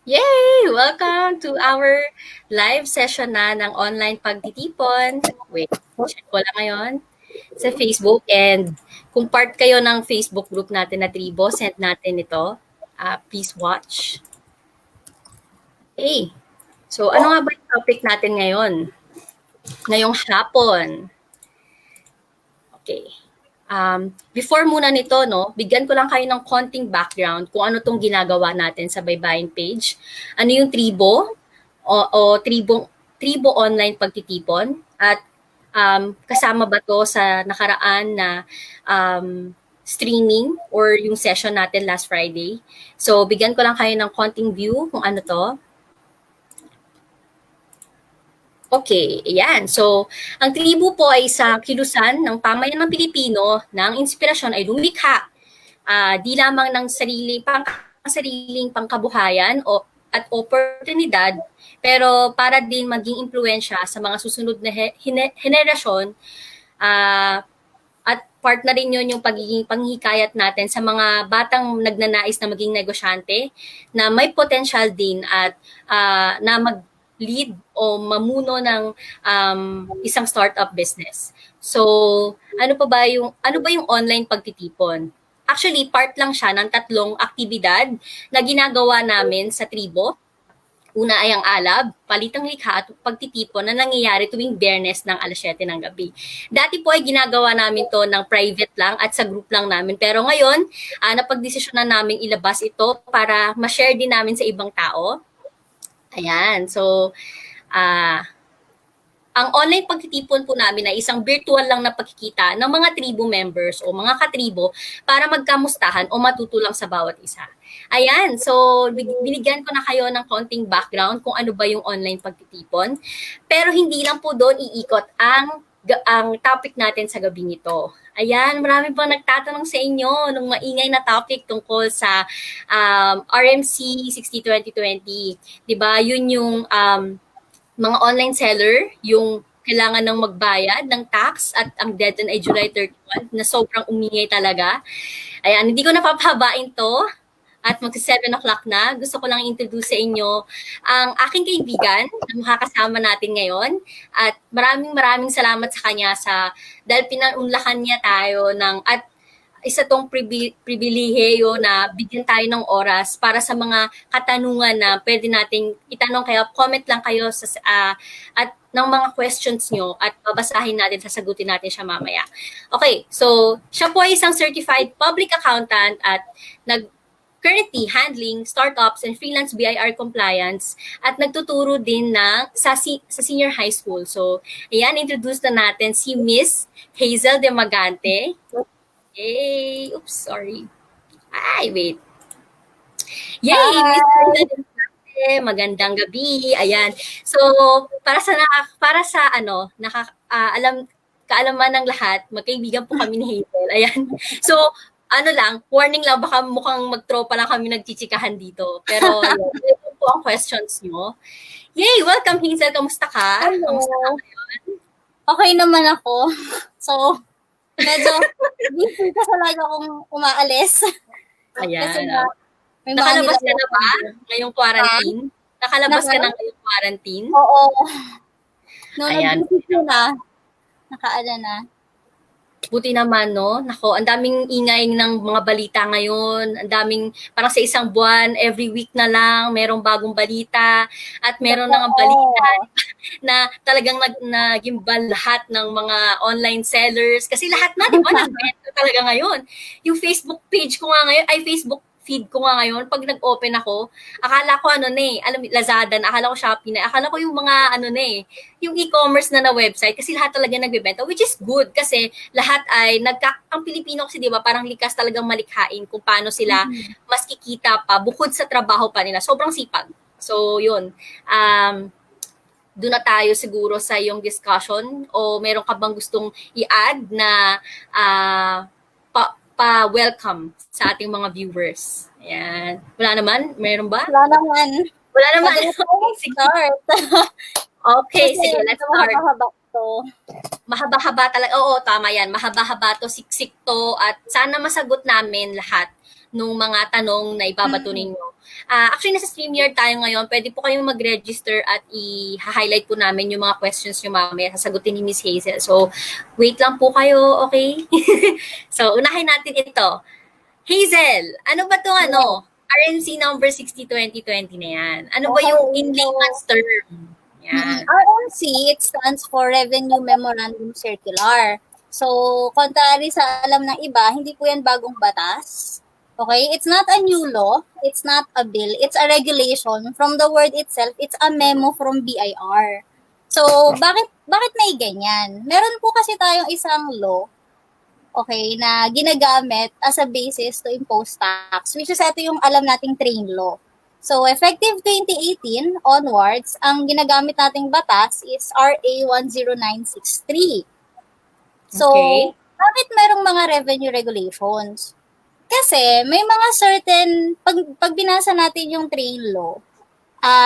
Yay! Welcome to our live session na ng online pagtitipon. Wait, check ko lang ngayon sa Facebook. And kung part kayo ng Facebook group natin na Tribo, send natin ito. Please watch. Okay. So, ano nga ba yung topic natin ngayon? Ngayong hapon. Okay. Before muna nito, bigyan ko lang kayo ng konting background kung ano tong ginagawa natin sa Baybayin page. Ano yung Tribo o Tribo online pagtitipon at kasama ba to sa nakaraan na streaming or yung session natin last Friday. So, bigyan ko lang kayo ng konting view kung ano to. Okay, ayan. So, ang tribo po ay isang kilusan ng pamayan ng Pilipino na ang inspirasyon ay lumikha di lamang ng sariling pangkabuhayan at oportunidad, pero para din maging impluensya sa mga susunod na henerasyon at part na rin yun yung pagiging panghikayat natin sa mga batang nagnanais na maging negosyante na may potential din at na lead o mamuno ng isang startup business. So, ano ba yung online pagtitipon? Actually, part lang siya ng 3 aktibidad na ginagawa namin sa Tribo. Una ay ang alab, palitang likha at pagtitipon na nangyayari tuwing Biyernes ng 7:00 ng gabi. Dati po ay ginagawa namin to ng private lang at sa group lang namin. Pero ngayon, napagdesisyon na namin ilabas ito para ma-share din namin sa ibang tao. Ayan. So, ang online pagtitipon po namin ay isang virtual lang na pagkikita ng mga tribo members o mga katribo para magkamustahan o matuto lang sa bawat isa. Ayan. So, binigyan ko na kayo ng konting background kung ano ba yung online pagtitipon. Pero hindi lang po doon iikot ang topic natin sa gabi nito. Ayan, marami pang nagtatanong sa inyo nung maingay na topic tungkol sa RMC 60-2020. Diba? Yun yung mga online seller, yung kailangan ng magbayad ng tax at ang deadline ay July 31 na sobrang umingay talaga. Ayan, hindi ko napapahabain to. At magsa 7 o'clock na, gusto ko lang introduce sa inyo ang aking kaibigan na makakasama natin ngayon. At maraming salamat sa kanya dahil pinaunlakan niya tayo at isa tong pribilehiyo na bigyan tayo ng oras para sa mga katanungan na pwede nating itanong, kaya comment lang kayo at ng mga questions nyo at babasahin natin, sasagutin natin siya mamaya. Okay, so siya po ay isang certified public accountant at currently handling startups and freelance BIR compliance at nagtuturo din sa senior high school. So, ayan, introduce na natin si Miss Hazel Demagante. Yay! Oops, sorry. Ay, wait. Yay! Miss Hazel Demagante, magandang gabi. Ayan. So, kaalaman ng lahat, magkaibigan po kami ni Hazel. Ayan. So, warning lang, baka mukhang magtropa lang kami nagchichikahan dito. Pero, ito po ang questions nyo. Yay! Welcome, Hazel. Kamusta ka? Hello. Kamusta ka ngayon? Okay naman ako. So, medyo busy kasi lagi akong umaalis. Ayan. Kasi nakalabas ka na ba ngayong quarantine? Nakalabas ka na ngayong quarantine? Oo. Ayan. Nag-busy na. Nakaala na. Buti naman, no? Nako, ang daming ingay ng mga balita ngayon. Ang daming, parang sa isang buwan, every week na lang, merong bagong balita. At meron na nga balita na talagang nagimbal lahat ng mga online sellers. Kasi lahat na, di ba, nagbenta talaga ngayon. Yung Facebook page ko nga ngayon, Facebook feed ko nga ngayon, pag nag-open ako, akala ko Lazada na, akala ko Shopee na, akala ko yung mga yung e-commerce na website, kasi lahat talaga nagbebenta, which is good kasi lahat ay ang Pilipino kasi, di ba, parang likas talagang malikhain kung paano sila mas kikita pa bukod sa trabaho pa nila. Sobrang sipag. So, yun. Doon na tayo siguro sa yung discussion, o meron ka bang gustong i-add na pa-welcome sa ating mga viewers. Ayan. Wala naman? Meron ba? Wala naman. Wala naman. Start. Okay, sige, let's start. Mahaba to. Mahaba-haba talaga. Oo, tama yan. Mahaba-haba to, siksik to, at sana masagot namin lahat nung mga tanong na ibabato ninyo. Actually, nasa StreamYard tayo ngayon. Pwede po kayong mag-register at i-highlight po namin yung mga questions nyo mamaya. Sasagutin ni Miss Hazel. So, wait lang po kayo, okay? So, unahin natin ito. Hazel, ano ba itong RNC number 60-2020 na yan? Ano ba yung in layman's term? Yan. RMC, it stands for Revenue Memorandum Circular. So, contrary sa alam ng iba, hindi po yan bagong batas. Okay? It's not a new law. It's not a bill. It's a regulation. From the word itself, it's a memo from BIR. So, bakit may ganyan? Meron po kasi tayong isang law, okay, na ginagamit as a basis to impose tax, which is ito yung alam nating train law. So, effective 2018 onwards, ang ginagamit nating batas is RA 10963. So, Okay. bakit merong mga revenue regulations? Kasi may mga certain, pag binasa natin yung train law,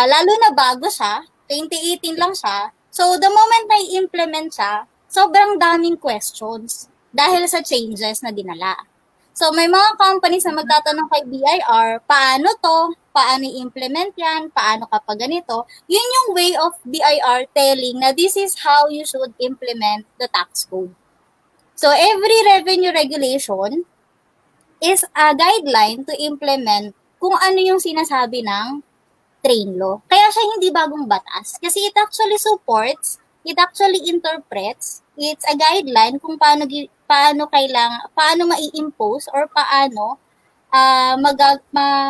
lalo na bago siya, 2018 lang siya, so the moment na i-implement siya, sobrang daming questions dahil sa changes na dinala. So, may mga companies na magtatanong kay BIR, paano to? Paano i-implement yan? Paano kapag ganito? Yun yung way of BIR telling na this is how you should implement the tax code. So, every revenue regulation is a guideline to implement kung ano yung sinasabi ng train law. Kaya siya hindi bagong batas. Kasi it actually supports, it actually interprets, it's a guideline kung paano mai-impose or paano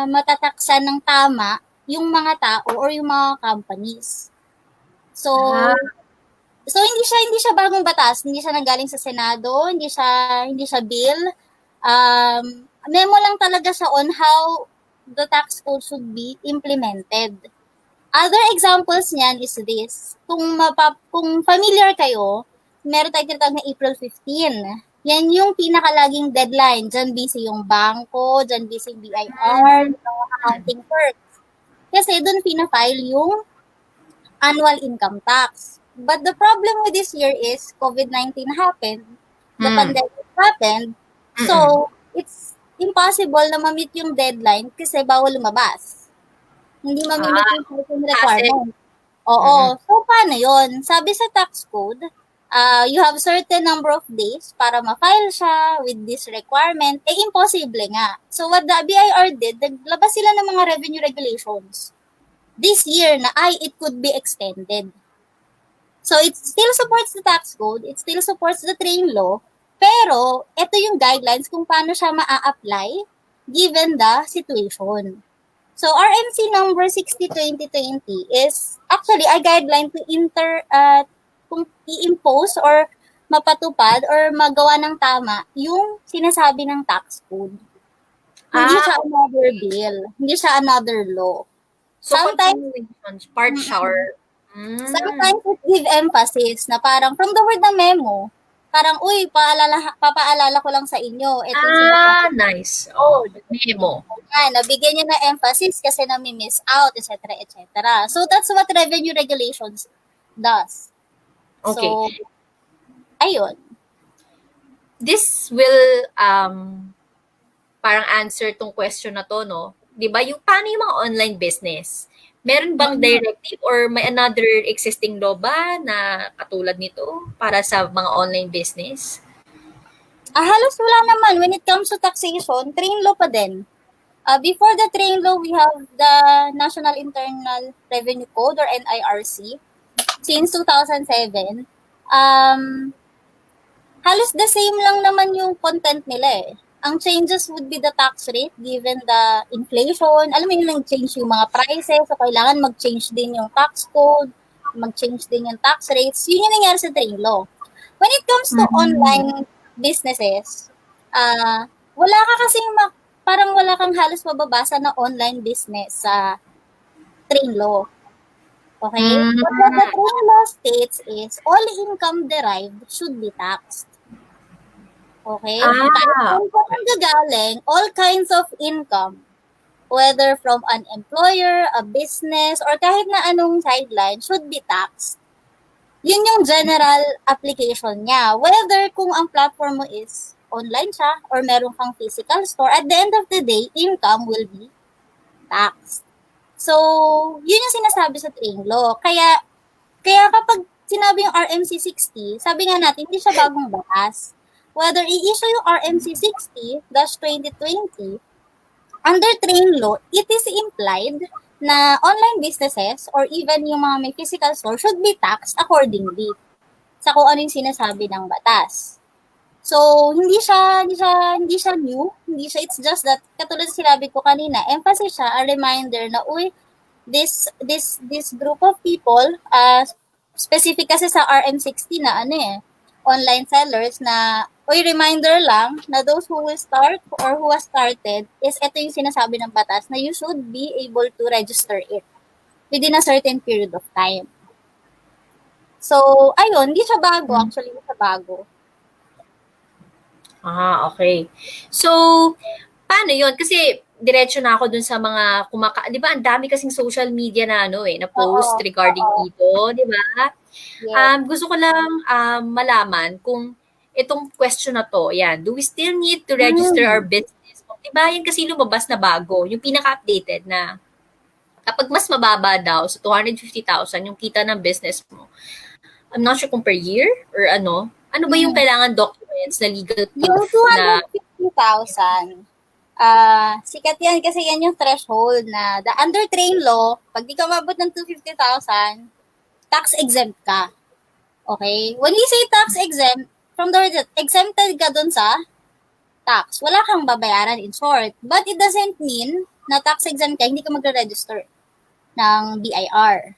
matataksan ng tama yung mga tao or yung mga companies. So, hindi siya bagong batas, hindi siya nanggaling sa Senado, hindi siya bill. Memo lang talaga siya on how the tax code should be implemented. Other examples niyan is this. Kung familiar kayo, meron tayong tinatawag na April 15. Yan yung pinakalaging deadline. Diyan busy yung bangko, diyan busy yung BIR, yung accounting firms. Kasi doon pinafile yung annual income tax. But the problem with this year is COVID-19 happened, the pandemic happened, so it's impossible na ma-meet yung deadline kasi bawal lumabas. Hindi ma-meet yung certain requirement. Oo. So, paano yun? Sabi sa tax code, you have certain number of days para ma-file siya with this requirement, imposible nga. So, what the BIR did, naglabas sila ng mga revenue regulations this year na it could be extended. So, it still supports the tax code, it still supports the train law, pero ito yung guidelines kung paano siya maa-apply given the situation. So, RMC number 60-2020 is actually a guideline to kung i-impose or mapatupad or magawa ng tama yung sinasabi ng tax code. Hindi siya another bill. Hindi siya another law. So, Sometimes, part siya or... sometimes it give emphasis na parang from the word na memo, parang, uy, papaalala ko lang sa inyo. Nice. Oh, memo. Nabigyan niya na emphasis kasi nami-miss out, etc., etc. So, that's what revenue regulations does. Okay. So, ayun. This will parang answer tong question na to, no? 'Di ba? Yung paano yung mga online business? Meron bang directive or may another existing law ba na katulad nito para sa mga online business? Halos wala naman. When it comes to taxation, train law pa din. Before the train law, we have the National Internal Revenue Code or NIRC since 2007. Halos the same lang naman yung content nila eh. Ang changes would be the tax rate given the inflation. Alam mo yun, nag-change yung mga prices. So, kailangan mag-change din yung tax code, mag-change din yung tax rates. Yun yung nangyari sa train law. When it comes to online businesses, wala ka kasing parang wala kang halos mababasa na online business sa train law. Okay? What the train law states is all income derived should be taxed. Okay? Kung gagaling, all kinds of income, whether from an employer, a business, or kahit na anong sideline, should be taxed. Yun yung general application niya. Whether kung ang platform mo is online siya or meron kang physical store, at the end of the day, income will be taxed. So, yun yung sinasabi sa train law. Kaya kapag sinabi yung RMC 60, sabi nga natin, hindi siya bagong batas. Whether i-issue yung RMC 60-2020, under train law, it is implied na online businesses or even yung mga may physical store should be taxed accordingly sa kung ano yung sinasabi ng batas. So, hindi siya new, it's just that, katulad sinabi ko kanina, emphasis siya, a reminder na, this group of people, specific kasi sa RM60 na online sellers na, reminder lang na those who will start or who has started is ito yung sinasabi ng batas na you should be able to register it within a certain period of time. So, ayun, hindi siya bago. Actually, hindi siya bago. Okay. So, paano yun? Kasi, diretso na ako dun sa mga di ba, ang dami kasing social media na na post regarding dito, di ba? Yes. Gusto ko lang malaman kung itong question na to, do we still need to register our business? Di ba, yan kasi lumabas na bago, yung pinaka-updated na kapag mas mababa daw, so 250,000 yung kita ng business mo. I'm not sure kung per year or ano ba yung kailangan documents na legal proof na 250,000. Sikat yan kasi yan yung threshold na the under train law, pag di ka mabot ng 250,000, tax exempt ka. Okay? When we say tax exempt, from the word exempted ka dun sa tax, wala kang babayaran in short. But it doesn't mean na tax exempt ka, hindi ka magre-register ng BIR.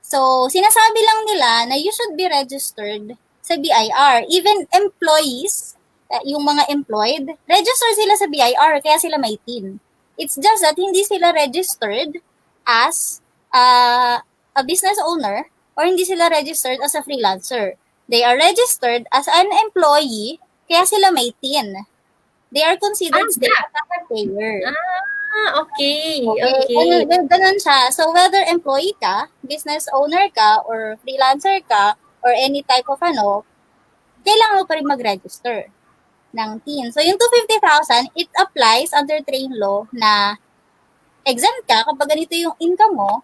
So, sinasabi lang nila na you should be registered sa BIR. Even employees, yung mga employed, register sila sa BIR, kaya sila may TIN. It's just that hindi sila registered as a business owner or hindi sila registered as a freelancer. They are registered as an employee, kaya sila may TIN. They are considered taxpayer. Okay. Ganun siya. So, whether employee ka, business owner ka, or freelancer ka, or any type of kailangan mo pa rin mag-register ng TIN. So, yung 250,000, it applies under train law na exempt ka kapag ganito yung income mo,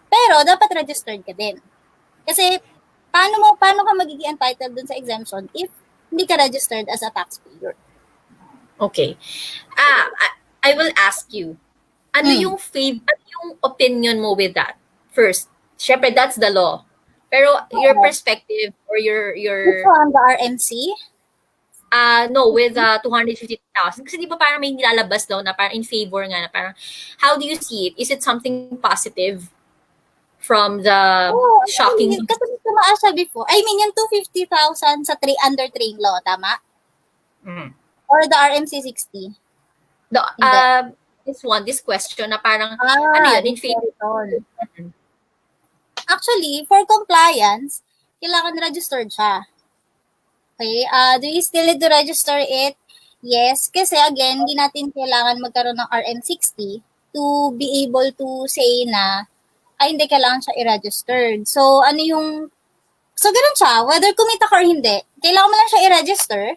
pero dapat registered ka din. Kasi, paano ka magiging entitled dun sa exemption if hindi ka registered as a taxpayer? Okay. I will ask you, ano yung opinion mo with that? First, syempre that's the law. Pero your perspective or your Ito on the RMC? No, with 250,000. Kasi di ba parang may nilalabas daw na parang in favor nga na parang, how do you see it? Is it something positive from the shocking? Kasi tumaas siya before. I mean, yung 250,000 sa under train law, tama? Or the RMC 60? This question na parang, ano yun, in favor? Actually, for compliance, kailangan registered siya. Okay? Do you still need to register it? Yes, kasi again, hindi natin kailangan magkaroon ng RM60 to be able to say na, hindi kailangan siya i-registered. So, ganun siya, whether kumita ka or hindi, kailangan mo lang siya i-register,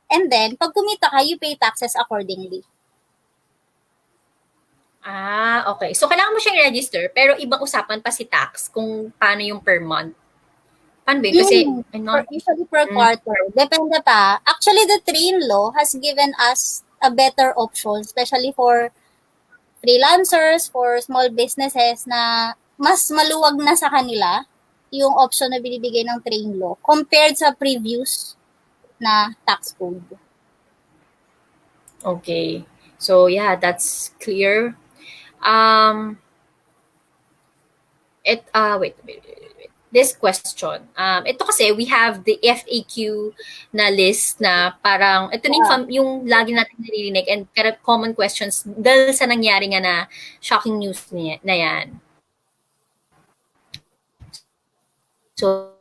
and then, pag kumita ka, you pay taxes accordingly. Okay. So, kailangan mo siyang i-register, pero ibang usapan pa si tax kung paano yung per month. Paano ba yun? Kasi, usually per quarter. Depende pa. Actually, the train law has given us a better option, especially for freelancers, for small businesses na mas maluwag na sa kanila yung option na binibigay ng train law compared sa previous na tax code. Okay. So, yeah, that's clear. Wait. This question. Ito kasi, we have the FAQ na list na parang, ito yung lagi natin naririnig and common questions dahil sa nangyari nga na shocking news na yan. So,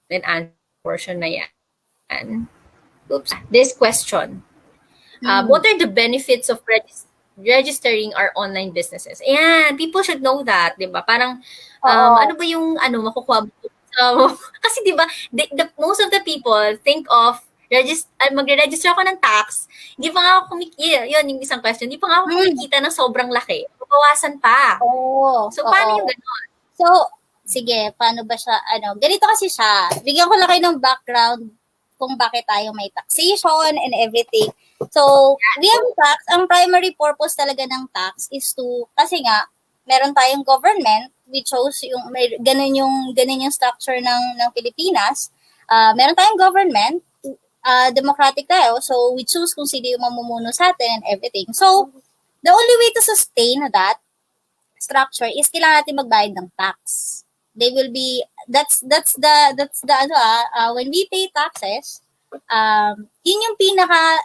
then answer portion na yan. Oops. This question. What are the benefits of registering our online businesses? Ayan, people should know that, di ba? Parang, ano ba yung makukuha mo? Kasi di ba, most of the people think of magre-register ako ng tax, hindi pa nga ako yun yung isang question, hindi pa nga ako kumikita ng sobrang laki. Babawasan pa. Oo. So, paano yung gano'n? So, sige, paano ba siya, ganito kasi siya. Bigyan ko lang kayo ng background kung bakit tayo may taxation and everything. So, we have tax, ang primary purpose talaga ng tax is to, kasi nga, meron tayong government, we chose yung, ganun yung structure ng Pilipinas. Meron tayong government, democratic tayo, so we choose kung sino yung mamumuno sa atin and everything. So, the only way to sustain that structure is kailangan natin magbayad ng tax. They will be, that's the when we pay taxes, yun yung pinaka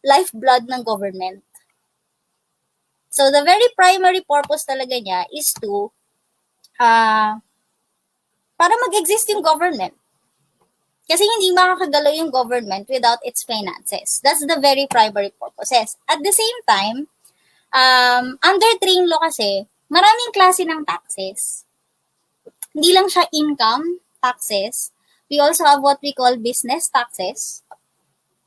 lifeblood ng government. So, the very primary purpose talaga niya is to, para mag-exist yung government. Kasi hindi makakagalaw yung government without its finances. That's the very primary purposes. At the same time, under train law kasi, maraming klase ng taxes. Hindi lang siya income taxes. We also have what we call business taxes.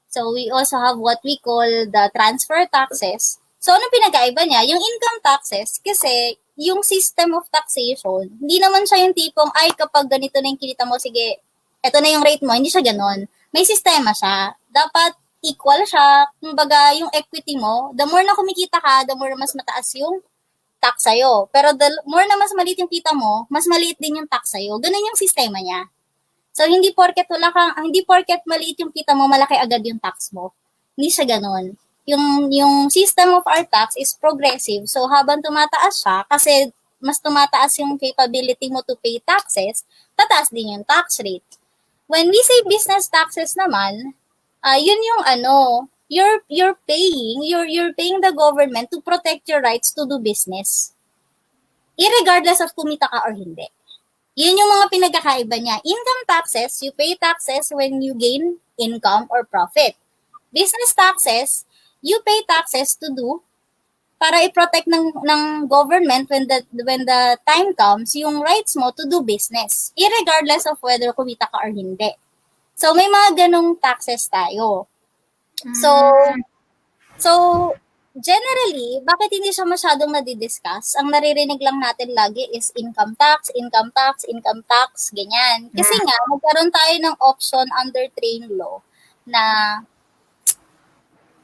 So, we also have what we call the transfer taxes. So, anong pinagkaiba niya? Yung income taxes, kasi yung system of taxation, hindi naman siya yung tipong, ay, kapag ganito na yung kinita mo, sige, eto na yung rate mo, hindi siya ganon. May sistema siya. Dapat equal siya. Kumbaga, yung equity mo, the more na kumikita ka, the more na mas mataas yung tax sa'yo. Pero the more na mas maliit yung kita mo, mas maliit din yung tax sa'yo. Ganon yung sistema niya. So, hindi porket maliit yung kita mo, malaki agad yung tax mo. Hindi siya ganon. Yung system of our tax is progressive. So, habang tumataas siya, kasi mas tumataas yung capability mo to pay taxes, tataas din yung tax rate. When we say business taxes naman, yun yung you're paying the government to protect your rights to do business. Irregardless of kumita ka or hindi. Yun yung mga pinagkakaiba niya. Income taxes, you pay taxes when you gain income or profit. Business taxes, you pay taxes to do para i-protect ng government when the time comes, yung rights mo to do business, irregardless of whether kumita ka or hindi. So, may mga ganong taxes tayo. So, generally, bakit hindi siya masyadong nadidiscuss? Ang naririnig lang natin lagi is income tax, ganyan. Kasi nga, magkaroon tayo ng option under train law na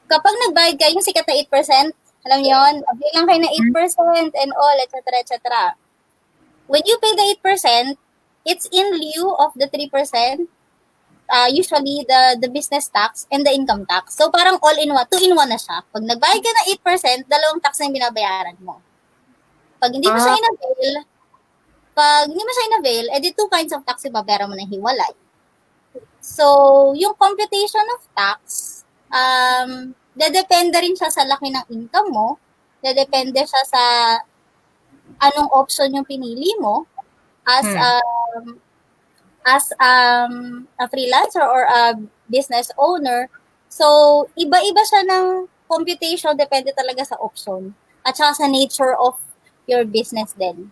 kapag nagbayad ka, yung sikat na 8%, alam niyo yun, bilang kayo na 8% and all, etc. When you pay the 8%, it's in lieu of the 3%, usually the business tax and the income tax. So parang all-in-one, two-in-one na siya. Pag nagbayad ka ng 8%, dalawang tax na yung binabayaran mo. Pag hindi mo siya in-avail, edi two kinds of tax yung babayaran mo na hiwalay. So, yung computation of tax, dedepende rin siya sa laki ng income mo. Dedepende siya sa anong option yung pinili mo as a freelancer or a business owner. So, iba-iba siya ng computation, depende talaga sa option at saka sa nature of your business din.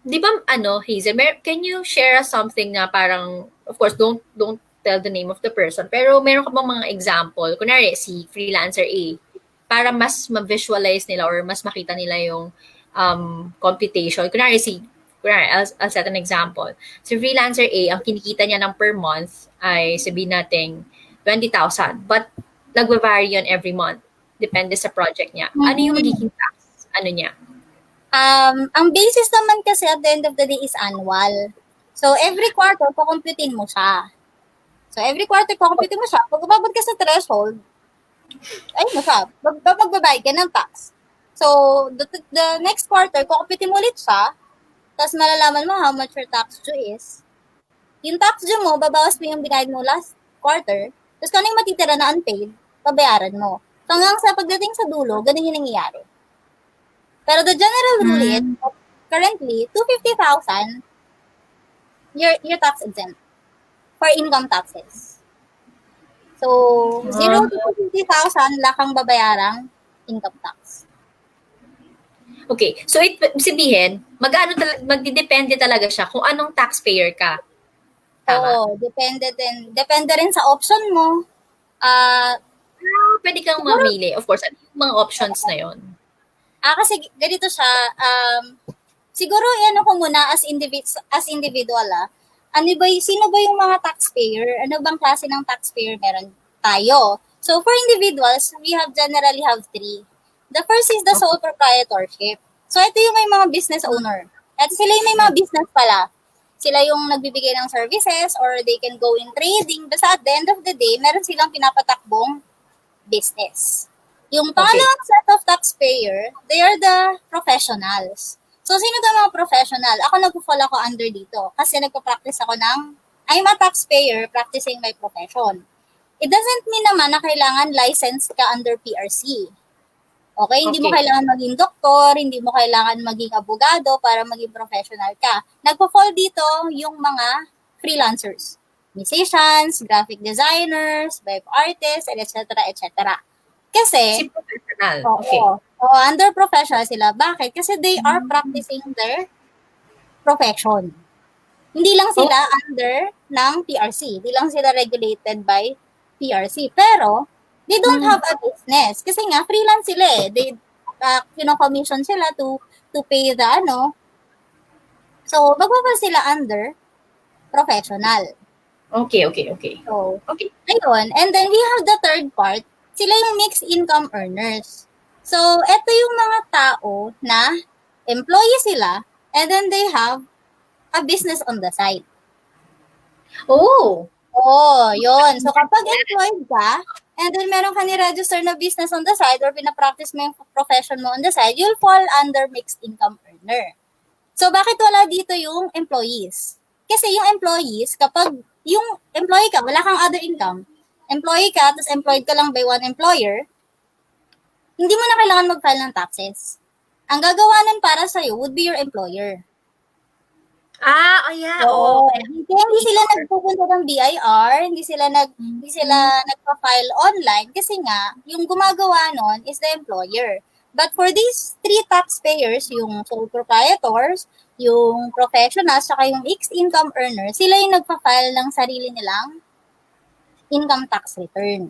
Di ba, Hazel, can you share us something na parang, of course, don't tell the name of the person, pero meron ka bang mga example? Kunwari, si freelancer A, para mas ma-visualize nila or mas makita nila yung computation. Kunwari, I'll set an example. Si freelancer A, ang kinikita niya ng per month ay sabihin natin 20,000. But nagva-vary yun every month. Depende sa project niya. Ano yung magiging tax? Niya? Ang basis naman kasi at the end of the day is annual. So, every quarter, kukumputin mo siya. Pag umabot ka sa threshold, ayun mo siya. Magbabayad ka ng tax. So, the next quarter, kukumputin mo ulit siya, tapos malalaman mo how much your tax due is. Yung tax due mo, babawas mo yung binayad mo last quarter, tapos kung ano yung matitira na unpaid, babayaran mo. So, hanggang sa pagdating sa dulo, ganun yung nangyayari. Pero the general rule is, currently, 250,000, you're tax exempt for income taxes. So, 0 to 250,000 lakang babayarang income tax. Okay. So, sabihin, magdidepende talaga siya kung anong taxpayer ka. Tama? Oo, depende rin sa option mo. Ah, Pwede kang mamili. Of course, ano yung mga options na yon? kasi ganito siya, siguro ano ko muna as individual Ano ba sino ba yung mga taxpayer? Ano bang klase ng taxpayer meron tayo? So for individuals, we generally have three. The first is the sole proprietorship. So ito yung may mga business owner. At sila yung may mga business pala. Sila yung nagbibigay ng services or they can go in trading. Basta at the end of the day, meron silang pinapatakbong business. Yung pangalawang set of taxpayer, they are the professionals. So, sino ba mga professional? Ako nag-fall ako under dito kasi nagpa-practice ako I'm a taxpayer practicing my profession. It doesn't mean naman na kailangan licensed ka under PRC. Okay? Hindi mo kailangan maging doktor, hindi mo kailangan maging abogado para maging professional ka. Nagpa-fall dito yung mga freelancers. Musicians, graphic designers, web artists, etc. etc. Kasi, Professional. under professional sila. Bakit? Kasi they are practicing their profession. Hindi lang sila under ng PRC. Hindi lang sila regulated by PRC. Pero, they don't have a business. Kasi nga, freelance sila eh. They, commission sila to pay the So, magbaba sila under professional. Okay. So, ayun. And then, we have the third part. Sila yung mixed income earners. So, eto yung mga tao na employee sila and then they have a business on the side. Oh! Oh, yun. So, kapag employed ka, and then meron ka ni-register na business on the side or pinapractice mo yung profession mo on the side, you'll fall under mixed income earner. So, bakit wala dito yung employees? Kasi yung employees, kapag yung employee ka, wala kang other income, employee ka, tapos employed ka lang by one employer, hindi mo na kailangan mag-file ng taxes. Ang gagawa nun para sa'yo would be your employer. Oo. Hindi sila nagpupunta ng BIR, hindi sila nagpa-file online kasi nga, yung gumagawa nun is the employer. But for these three taxpayers, yung sole proprietors, yung professionals, saka yung mixed income earners, sila yung nagpa-file ng sarili nilang income tax return.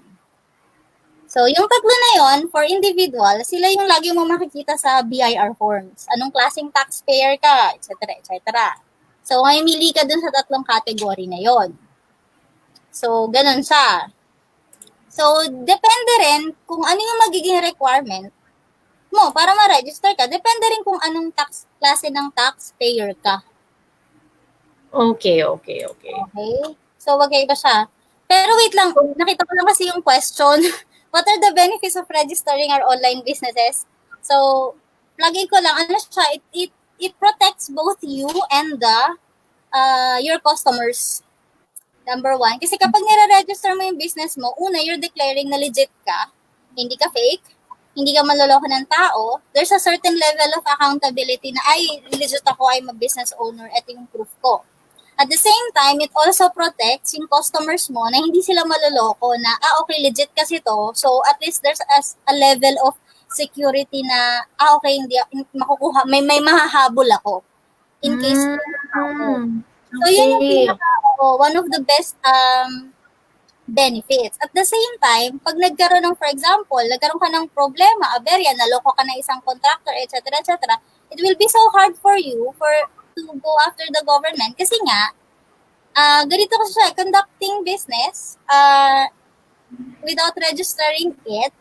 So, yung tatlo na yon for individual, sila yung lagi mo makikita sa BIR forms. Anong klaseng taxpayer ka, etc. etc. So, mamili ka dun sa tatlong category na yon. So, ganun siya. So, depende rin kung ano yung magiging requirement mo para ma-register ka. Depende rin kung anong klase ng taxpayer ka. Okay. So, magkaiba siya. Pero wait lang, nakita ko lang kasi yung question. What are the benefits of registering our online businesses? So, plugin ko lang, siya, it protects both you and your customers. Number one. Kasi kapag nire-register mo yung business mo, una, you're declaring na legit ka, hindi ka fake, hindi ka manloloko ng tao, there's a certain level of accountability na, legit ako, I'm a business owner, ito yung proof ko. At the same time, it also protects yung customers mo na hindi sila maloloko na, okay, legit kasi to. So, at least there's a level of security na, okay, hindi makukuha, may mahahabol ako in case So, yun yung one of the best benefits. At the same time, pag nagkaroon ng, for example, nagkaroon ka ng problema, aberya, naloko ka ng isang contractor, etc., etc., it will be so hard for you to go after the government kasi nga, ganito kasi siya, conducting business without registering it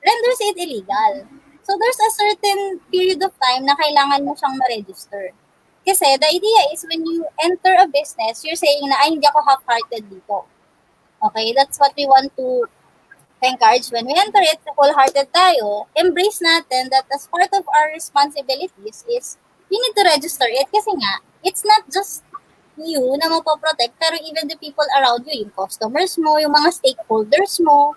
renders it illegal. So, there's a certain period of time na kailangan mo siyang ma-register. Kasi the idea is when you enter a business, you're saying na, hindi ako half-hearted dito. Okay? That's what we want to encourage. When we enter it, wholehearted tayo, embrace natin that as part of our responsibilities is you need to register it kasi nga, it's not just you na mapoprotect, pero even the people around you, yung customers mo, yung mga stakeholders mo,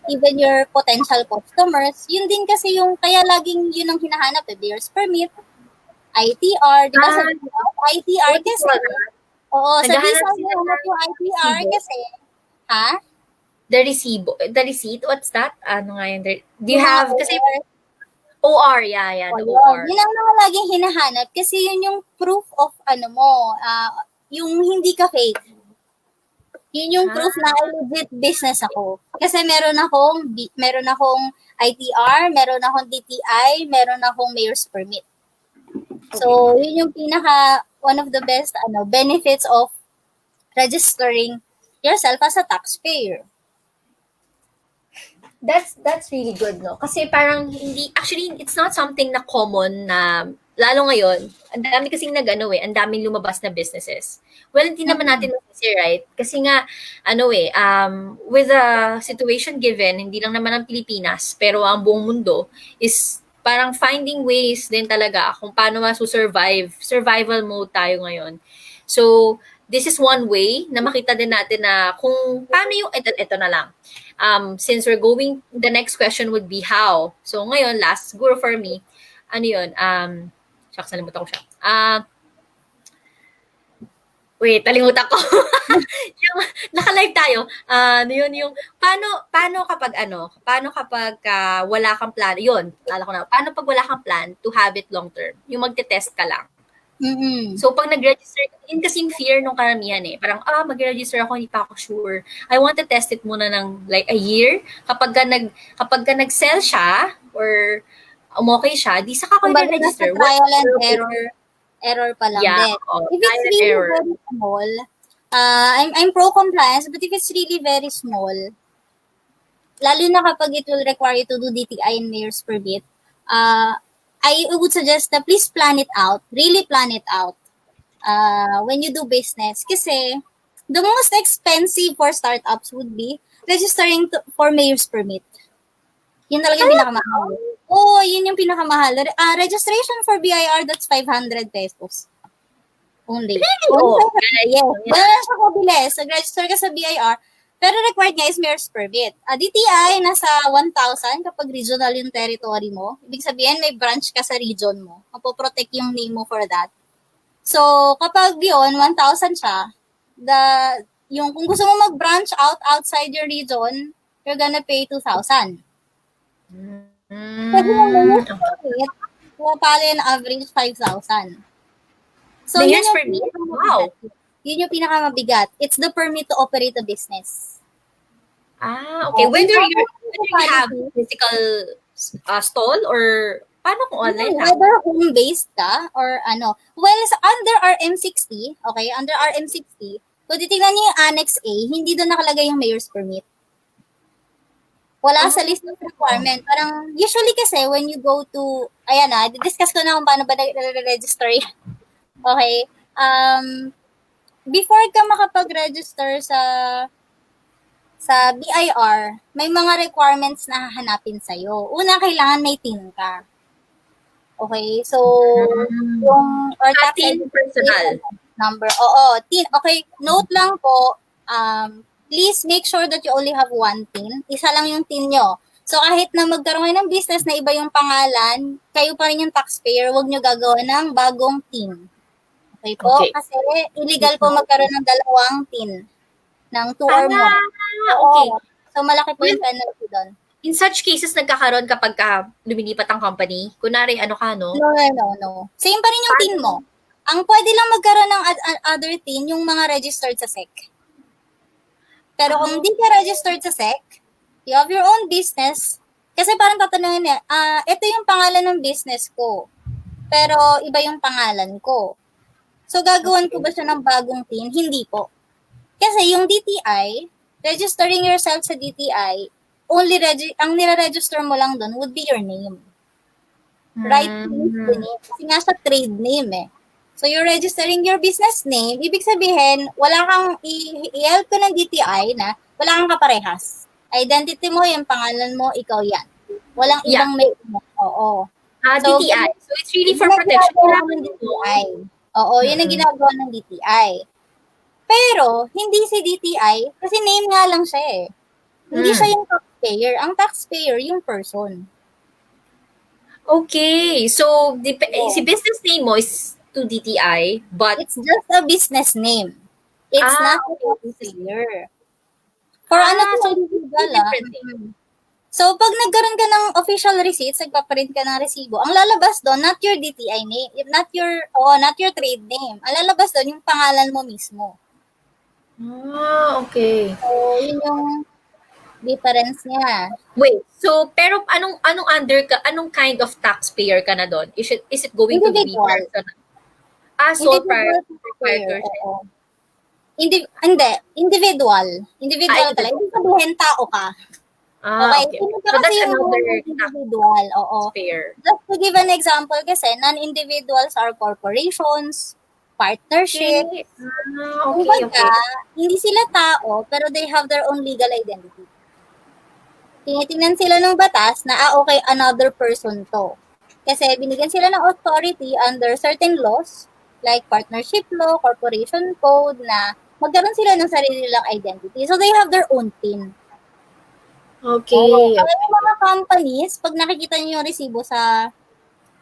even your potential customers, yun din kasi yung, kaya laging yun ang hinahanap, bear's permit, ITR, di ba sa ITR kasi, sa visa hinahanap yung ITR kasi, The receipt, what's that? Ano nga yun? Do you have, kasi, OR, the OR. Yun ang mga laging hinahanap kasi yun yung proof of yung hindi ka fake. Yun yung proof na Ah. legit business ako. Kasi meron akong ITR, meron akong DTI, meron akong mayor's permit. So, yun yung one of the best benefits of registering yourself as a taxpayer. That's really good, no? Kasi parang actually, it's not something na common na, lalo ngayon, ang dami kasing ang daming lumabas na businesses. Well, hindi naman natin masisi, right? Kasi nga, with the situation given, hindi lang naman ang Pilipinas, pero ang buong mundo is parang finding ways din talaga kung paano masu-survive. Survival mode tayo ngayon. So, this is one way na makita din natin na kung paano ito na lang. Since the next question would be how. So ngayon, last, siguro for me, shucks, nalimutan ko siya. Wait, nalimutan ko. Yung, naka-live tayo. Yung, paano kapag wala kang plan, yun, alam ko na, paano pag wala kang plan to have it long term? Yung magte-test ka lang. Mm-hmm. So, pag nag-register, yun kasing fear nung karamihan eh. Parang, mag-register ako, hindi pa ako sure. I want to test it muna ng like a year. Kapag ka nag-sell siya, or umokay siya, di saka ako i-register. Trial and error pa lang din. If it's really very small, I'm pro-compliance, but if it's really very small, lalo na kapag it will require you to do DTI and mayor's permit, I would suggest na please plan it out. Really plan it out. When you do business. Kasi, the most expensive for startups would be registering for mayor's permit. Yun talaga yung pinakamahal. Yun yung pinakamahal. Registration for BIR, that's 500 pesos. Only. Yes. Wala na siya kabilis. Nag-register ka sa BIR, pero required nga is mayor's permit. DTI, nasa 1,000 kapag regional yung territory mo. Ibig sabihin, may branch ka sa region mo. Mapoprotect yung name mo for that. So, kapag yun, 1,000 siya, kung gusto mo mag-branch outside your region, you're gonna pay 2,000. Kasi yung mayor's permit, pala yung average 5,000. So, mayor's permit? Wow! Yun yung pinakamabigat. It's the permit to operate a business. Okay. Whether you have physical stall or paano kung online lang? Whether home-based ka or ano. Well, under RM60, okay, under RM60, kung titignan niyo yung Annex A, hindi doon nakalagay yung mayor's permit. Wala sa list of requirement. Parang, usually kasi, when you go to, discuss ko na kung paano ba na-register yan. Okay. Before ka makapag-register sa BIR, may mga requirements na hahanapin sa'yo. Una, kailangan may TIN ka. Okay? So, yung TIN personal number. Oo, TIN. Okay, note lang po, please make sure that you only have one TIN. Isa lang yung TIN nyo. So, kahit na magkaroon kayo ng business na iba yung pangalan, kayo pa rin yung taxpayer, huwag nyo gagawa ng bagong TIN. Okay po? Okay. Kasi illegal po magkaroon ng dalawang TIN ng 2 or more. Okay. So, malaki po yung penalty doon. In such cases, nagkakaroon kapag lumilipat ang company? Kunwari, no? No. Same pa rin yung TIN mo. Ang pwede lang magkaroon ng other TIN, yung mga registered sa SEC. Pero kung hindi ka registered sa SEC, you have your own business, kasi parang tatanungin niya, ito yung pangalan ng business ko, pero iba yung pangalan ko. So, gagawin ko ba siya ng bagong TIN? Hindi po. Kasi yung DTI, registering yourself sa DTI, ang nire-register mo lang doon would be your name. Right? Kasi nga sa trade name eh. So, you're registering your business name. Ibig sabihin, wala kang i-help ko ng DTI na wala kang kaparehas. Identity mo, yung pangalan mo, ikaw yan. Walang ibang may Oo. So, DTI. So, it's really for protection. Ng DTI. Oo, yun ang ginagawa ng DTI. Pero, hindi si DTI, kasi name nga lang siya eh. Hindi siya yung taxpayer. Ang taxpayer, yung person. Okay. So, si business name mo is to DTI, but it's just a business name. It's not a taxpayer. For ano to so legal, So, pag nagkaroon ka ng official receipts, nagpaprint ka ng resibo, ang lalabas doon, not your DTI name, not your trade name. Ang lalabas doon, yung pangalan mo mismo. Okay. So, yun yung difference niya. Wait, so pero anong kind of taxpayer ka na doon? Is it going to be Individual. personal? Sole Individual taxpayer, proprietorship. oo. Hindi, individual. Individual Ah, talaga. Hindi sabihin tao ka. Okay, Okay. sino So ka kasi that's yung another individual, oo. taxpayer. Just to give an example kasi, non-individuals are corporations, partnership. Okay. Kumbaga, hindi sila tao, pero they have their own legal identity. Tinitingnan sila ng batas na, okay, another person to. Kasi binigyan sila ng authority under certain laws, like partnership law, corporation code, na magkaroon sila ng sarili nilang identity. So, they have their own PIN. Okay. Kaya yung mga companies, pag nakikita niyo yung resibo sa,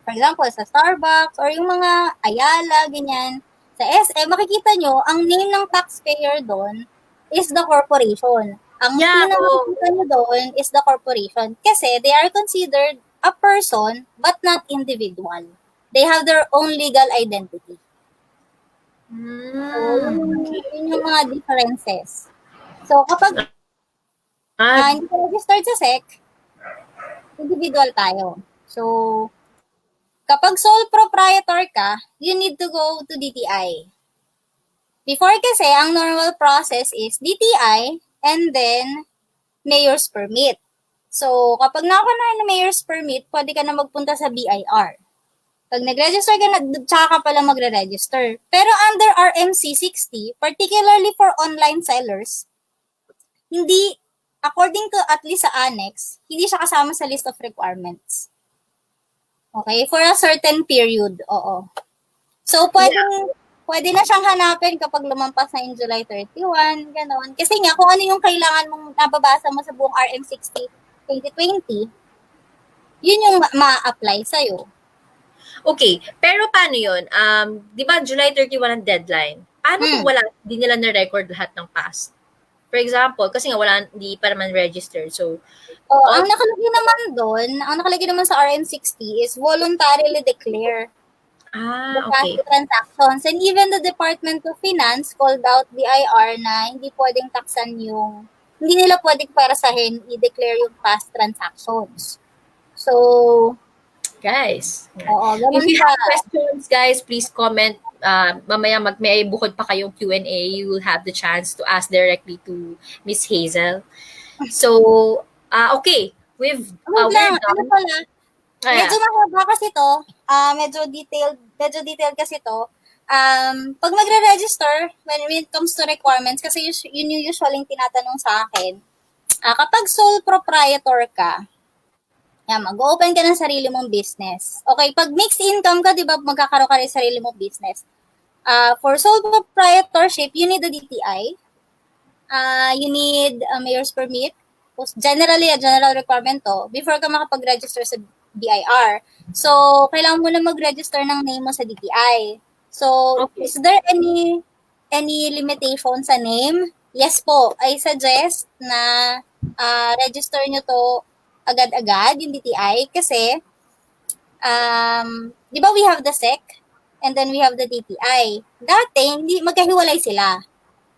for example, sa Starbucks, or yung mga Ayala, ganyan, sa SM, makikita nyo, ang name ng taxpayer doon is the corporation. Ang Yeah, PIN na makikita nyo doon is the corporation. Kasi they are considered a person, but not individual. They have their own legal identity. So, yun yung mga differences. So, kapag hindi ka registered sa SEC, individual tayo. So, kapag sole proprietor ka, you need to go to DTI. Before kasi, ang normal process is DTI and then mayor's permit. So, kapag nakakuha na ng mayor's permit, pwede ka na magpunta sa BIR. Pag nag-register ka na, tsaka ka pala magre-register. Pero under RMC 60, particularly for online sellers, hindi, according to at least sa annex, hindi siya kasama sa list of requirements. Okay? For a certain period, oo. So, pwede na siyang hanapin kapag lumampas na yung July 31, gano'n. Kasi nga, kung ano yung kailangan mong nababasa mo sa buong RM60 2020, yun yung ma-apply sa'yo. Okay, pero paano yun? Di ba July 31 ang deadline? Paano kung di nila na-record lahat ng past? For example, kasi nga hindi pa naman registered. So, ang nakalagay naman sa RM60 is voluntarily declare the past transactions. And even the Department of Finance called out BIR na hindi nila pwedeng parasahin i-declare yung past transactions. So, guys, ganun if you siya. have questions, guys, please comment. Mamaya may bukod pa kayong Q&A. You will have the chance to ask directly to Miss Hazel. So, okay. We're done. Medyo mahaba kasi to. Medyo detailed kasi to. Pag magre-register, when it comes to requirements, kasi yun yung usually tinatanong sa akin, kapag sole proprietor ka, mag-open ka ng sarili mong business. Okay, pag mixed income ka, di ba, magkakaroon ka rin sarili mong business. For sole proprietorship, you need a DTI. You need a mayor's permit. Generally, a general requirement to, before ka makapag-register sa BIR. So, kailangan mo na mag-register ng name mo sa DTI. So, Is there any limitation sa name? Yes po. I suggest na register nyo to agad-agad, yung DTI, kasi di ba we have the SEC and then we have the DTI. Dati, hindi magkahiwalay sila.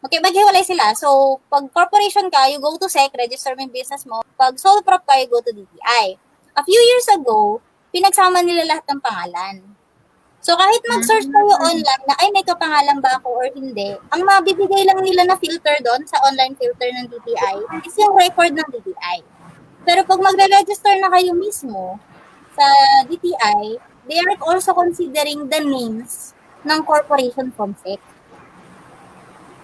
Maghiwalay sila. So, pag corporation ka, you go to SEC, register mo yung business mo. Pag sole prop ka, you go to DTI. A few years ago, pinagsama nila lahat ng pangalan. So, kahit mag-search kayo online na, may kapangalan ba ako or hindi, ang mabibigay lang nila na filter doon sa online filter ng DTI is yung record ng DTI. Pero pag magre-register na kayo mismo sa DTI, they are also considering the names ng corporation from SEC.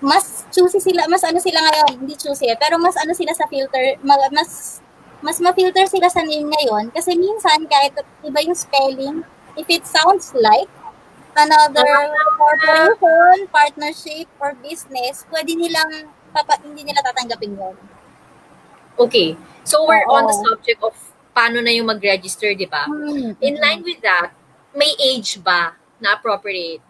Mas choosy sila, mas ngayon, hindi choosy, pero mas sila sa filter, mas ma-filter sila sa name ngayon kasi minsan kahit iba yung spelling, if it sounds like another corporation, partnership, or business, hindi nila tatanggapin yun. Okay. So, we're on the subject of paano na yung mag-register, di ba? In line with that, may age ba na appropriate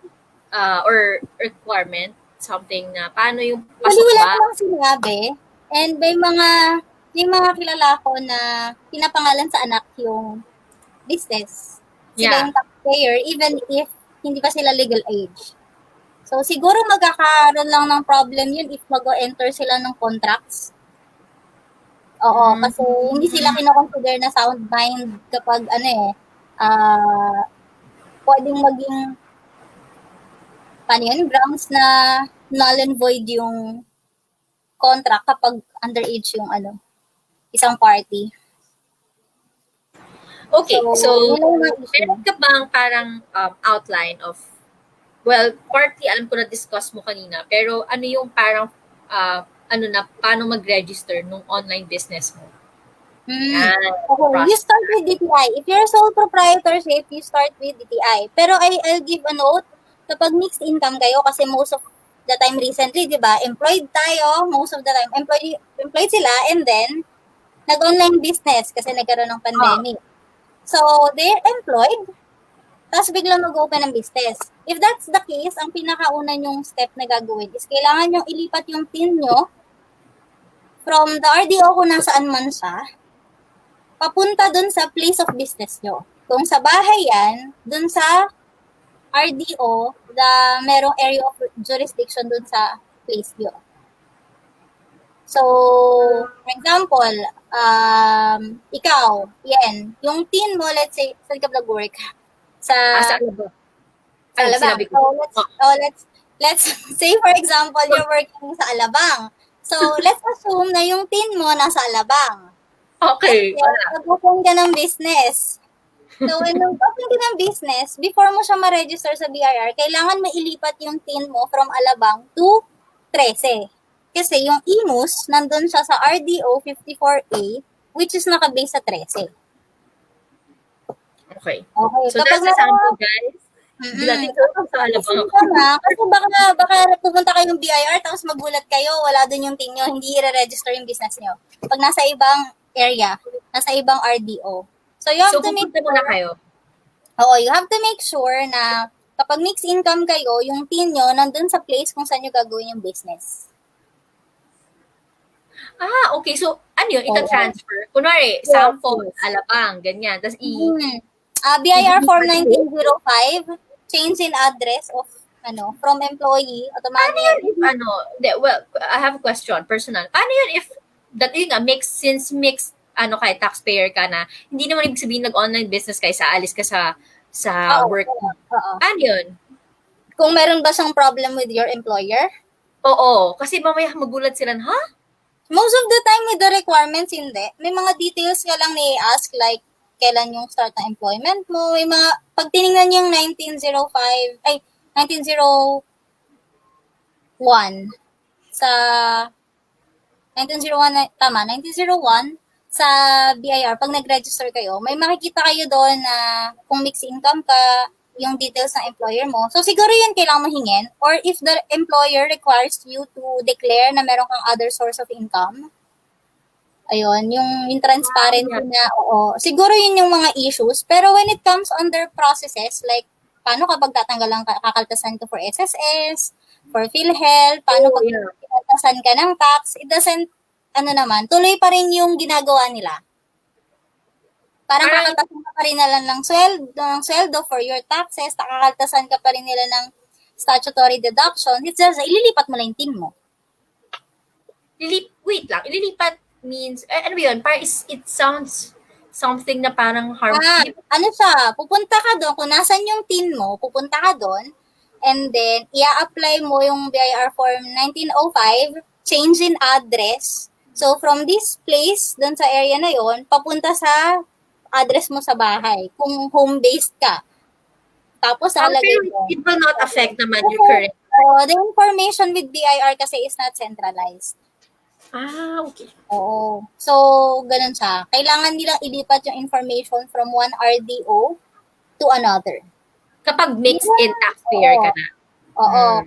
or requirement? Something na paano yung pasok Wala ba? namang sinabi. And may mga Yung mga kilala ko na pinapangalan sa anak yung business. Sila Yeah. yung taxpayer even if hindi pa sila legal age. So, siguro magkakaroon lang ng problem yun if mag-enter sila ng contracts. Oo, kasi hindi sila kinoconsider na sound mind kapag pwedeng maging paano yun, grounds na null and void yung contract kapag underage yung isang party. Okay, so yun lang yung issue. meron ka bang parang outline of, well, partly alam ko na discuss mo kanina, pero ano yung parang paano mag-register nung online business mo? Yan. Okay, you start with DTI. If you're a sole proprietorship, you start with DTI. Pero I'll give a note, kapag mixed income kayo, kasi most of the time recently, di ba, employed tayo, most of the time, employed sila, and then, nag-online business kasi nagkaroon ng pandemic. So, they're employed, tapos biglang mag-open ng business. If that's the case, ang pinakauna nyong step na gagawin is kailangan nyong ilipat yung TIN nyo from the RDO kung nasaan man siya, papunta dun sa place of business nyo. Kung sa bahay yan, dun sa RDO, merong area of jurisdiction dun sa place nyo. So, for example, ikaw, yung TIN mo, let's say, saan ka nag-work? Sa Alabang. Sa Alabang. So, let's say, for example, you're working sa Alabang. So, let's assume na yung TIN mo nasa Alabang. Okay. Nag-open ka ng business. So, when nag-open ka ng business, before mo siya ma-register sa BIR, kailangan mailipat yung TIN mo from Alabang to 13. Kasi yung IMUS, nandun siya sa RDO 54A, which is nakabase sa 13. Okay. Okay. So, that's the sample, guys. Hindi natin sa Alabang. Kasi baka pupunta kayong BIR, tapos magulat kayo, wala dun yung TIN nyo, hindi i-register yung business nyo. Pag nasa ibang area, nasa ibang RDO. So, you have to make sure na kayo. Oo, you have to make sure na kapag mixed income kayo, yung TIN nyo nandun sa place kung saan nyo gagawin yung business. Okay. So, ano yun? Ita-transfer. Kunwari, sample, Alabang, ganyan. Tapos BIR Form 1905, change in address of, from employee, automatic. Well, I have a question, personal. Paano yun if, since mixed, taxpayer ka na, hindi naman ibig sabihin nag-online business kayo, alis ka sa work. Paano yun? Kung meron ba siyang problem with your employer? Oo. Kasi mamaya magulat sila, ha? Most of the time with the requirements, hindi. May mga details ka lang ni-ask, like, kailan yung start ng employment mo. May mga, pag tinignan yung 1901, sa 1901 sa BIR, pag nag-register kayo, may makikita kayo doon na kung mixed income ka, yung details ng employer mo. So, siguro yun kailangan mo hingin. Or if the employer requires you to declare na meron kang other source of income, ayun, yung transparency na, siguro yun yung mga issues. Pero when it comes under processes, like, paano kapag tatanggalan ka, kakaltasan ka for SSS, for PhilHealth, paano pag kakaltasan ka ng tax, it doesn't, tuloy pa rin yung ginagawa nila. Parang kakaltasan ka pa rin nila ng sweldo for your taxes, kakaltasan ka pa rin nila ng statutory deduction, it's just, ililipat mo lang yung TIN mo. Wait lang, ililipat means, ano ba yun? Parang it sounds something na parang harmful. Pupunta ka doon, kung nasan yung TIN mo, pupunta ka doon, and then, i-apply mo yung BIR Form 1905, change in address. So, from this place, doon sa area na yon, papunta sa address mo sa bahay, kung home-based ka. Tapos, it will not affect naman your current. The information with BIR kasi is not centralized. Okay. Oo. So, ganun siya. Kailangan nilang ilipat yung information from one RDO to another. Kapag mixed in taxpayer ka na. Oo.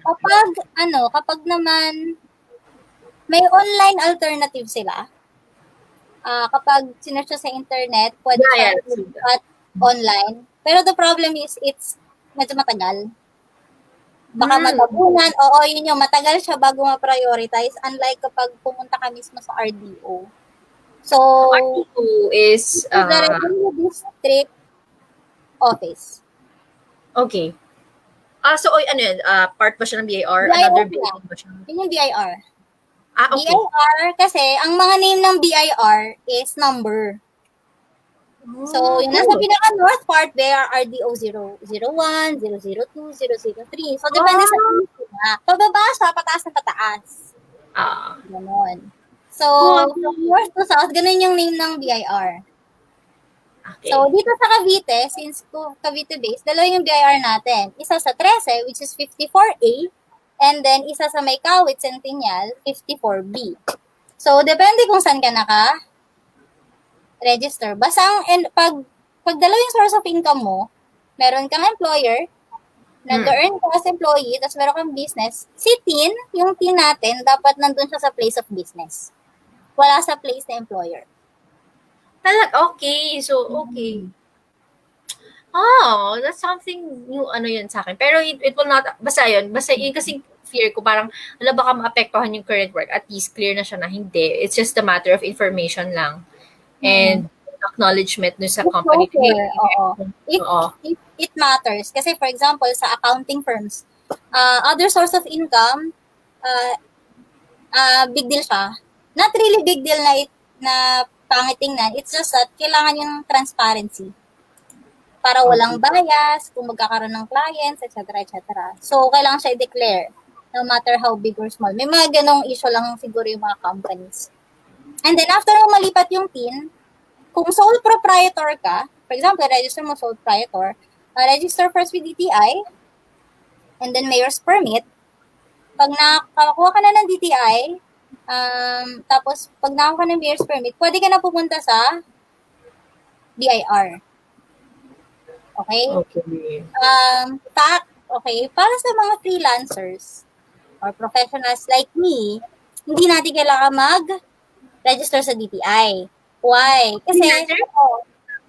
Kapag naman may online alternative sila, kapag sinerch sa internet, pwede siya ilipat online. Pero the problem is, it's medyo matagal. Baka matabunan, yun yung matagal siya bago ma-prioritize, unlike kapag pumunta ka mismo sa RDO. So, RD2 is, the revenue district office. okay. So, ano yun? Part ba siya ng BIR? BIR Another lang. building ba siya? Yun yung BIR. Okay. BIR, kasi ang mga name ng BIR is number. So, yung nasa pinaka-north part, there are DO 001, 002, 003. So, depende sa nila. Pababa siya, pataas na pataas. Ganon. So, from north to south, ganun yung name ng BIR. Okay. So, dito sa Cavite, since Cavite base, dalawa yung BIR natin. Isa sa 13, which is 54A, and then isa sa May Kawit, Centennial, 54B. So, depende kung saan ka naka-register. Basta pag dalawa yung source of income mo, meron kang employer, nag-earn ka as employee, tapos meron kang business, si TIN, yung TIN natin, dapat nandun siya sa place of business. Wala sa place na employer. Okay. So, okay. Oh, that's something new, ano yun sa akin. Pero it will not, basta yun kasi fear ko, parang, baka maapektuhan yung current work. At least, clear na siya na hindi. It's just a matter of information lang. And acknowledgement dun sa company. It matters. Kasi, for example, sa accounting firms, other source of income, big deal siya. Not really big deal na pangit tingnan. It's just that kailangan yung transparency para walang bias, kung magkakaroon ng clients, etc. So, kailangan siya i-declare no matter how big or small. May mga ganong issue lang siguro yung mga companies. And then, after mo malipat yung TIN, kung sole proprietor ka, for example, register mo sole proprietor, register first with DTI, and then mayor's permit. Pag nakakuha ka na ng DTI, tapos pag nakakuha ka ng mayor's permit, pwede ka na pumunta sa BIR. Okay? Okay, para sa mga freelancers or professionals like me, hindi natin kailangan mag-register sa DTI. Why? Kasi,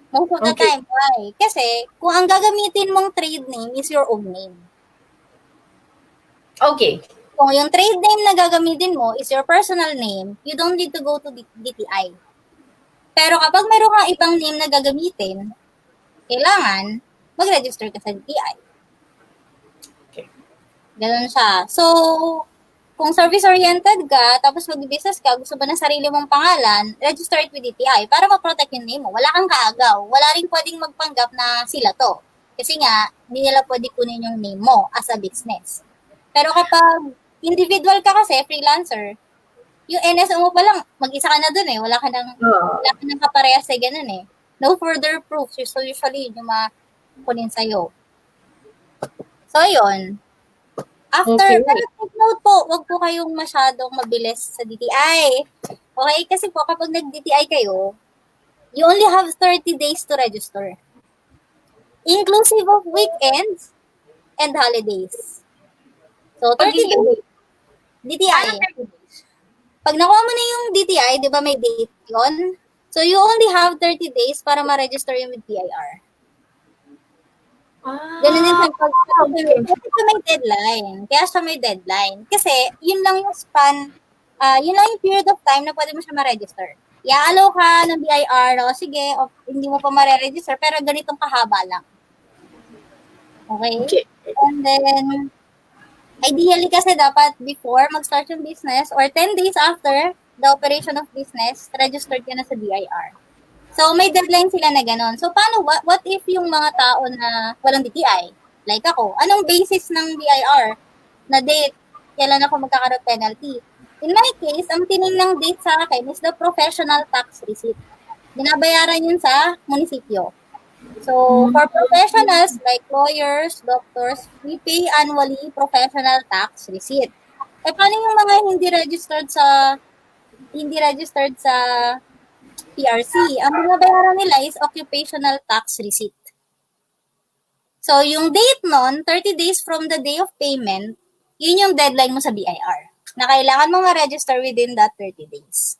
most of the time, why? Kasi, kung ang gagamitin mong trade name is your own name. Okay. Kung yung trade name na gagamitin mo is your personal name, you don't need to go to DTI. Pero kapag mayroon kang ibang name na gagamitin, kailangan mag-register ka sa DTI. Okay. Ganun siya. So, kung service-oriented ka, tapos mag-business ka, gusto ba ng sarili mong pangalan, register it with DTI para ma-protect yung name mo. Wala kang kaagaw. Wala rin pwedeng magpanggap na sila to. Kasi nga, hindi nila pwede kunin yung name mo as a business. Pero kapag individual ka kasi, freelancer, yung NSO mo pa lang, mag-isa ka na dun eh. Wala ka nang kaparehas sa ganun eh. No further proof. So, usually, yung kunin sa'yo. So, yun. After, pero take note po, wag po kayong masyadong mabilis sa DTI. Okay? Kasi po, kapag nag-DTI kayo, you only have 30 days to register. Inclusive of weekends and holidays. So, 30 days. DTI. Pag nakuha mo na yung DTI, di ba may date yun? So, you only have 30 days para ma-register yung with BIR. Ganun din kasi may deadline. Kaya siya may deadline. Kasi, yun lang yung span, yun lang yung period of time na pwede mo siya ma-register. I-allow ka ng BIR, sige, hindi mo pa ma-register, pero ganitong kahaba lang. Okay? And then, ideally kasi dapat before mag-start yung business or 10 days after the operation of business, registered ka na sa BIR. So, may deadline sila na gano'n. So, paano, what if yung mga tao na walang DTI? Like ako, anong basis ng BIR na date? Kailan ako magkakaroon penalty? In my case, ang tinignan date sa akin is the professional tax receipt. Binabayaran yun sa munisipyo. So, for professionals like lawyers, doctors, we pay annually professional tax receipt. Paano yung mga hindi registered sa PRC? Ang binabayaran nila is occupational tax receipt. So, yung date nun, 30 days from the day of payment, yun yung deadline mo sa BIR na kailangan mo ma-register within that 30 days.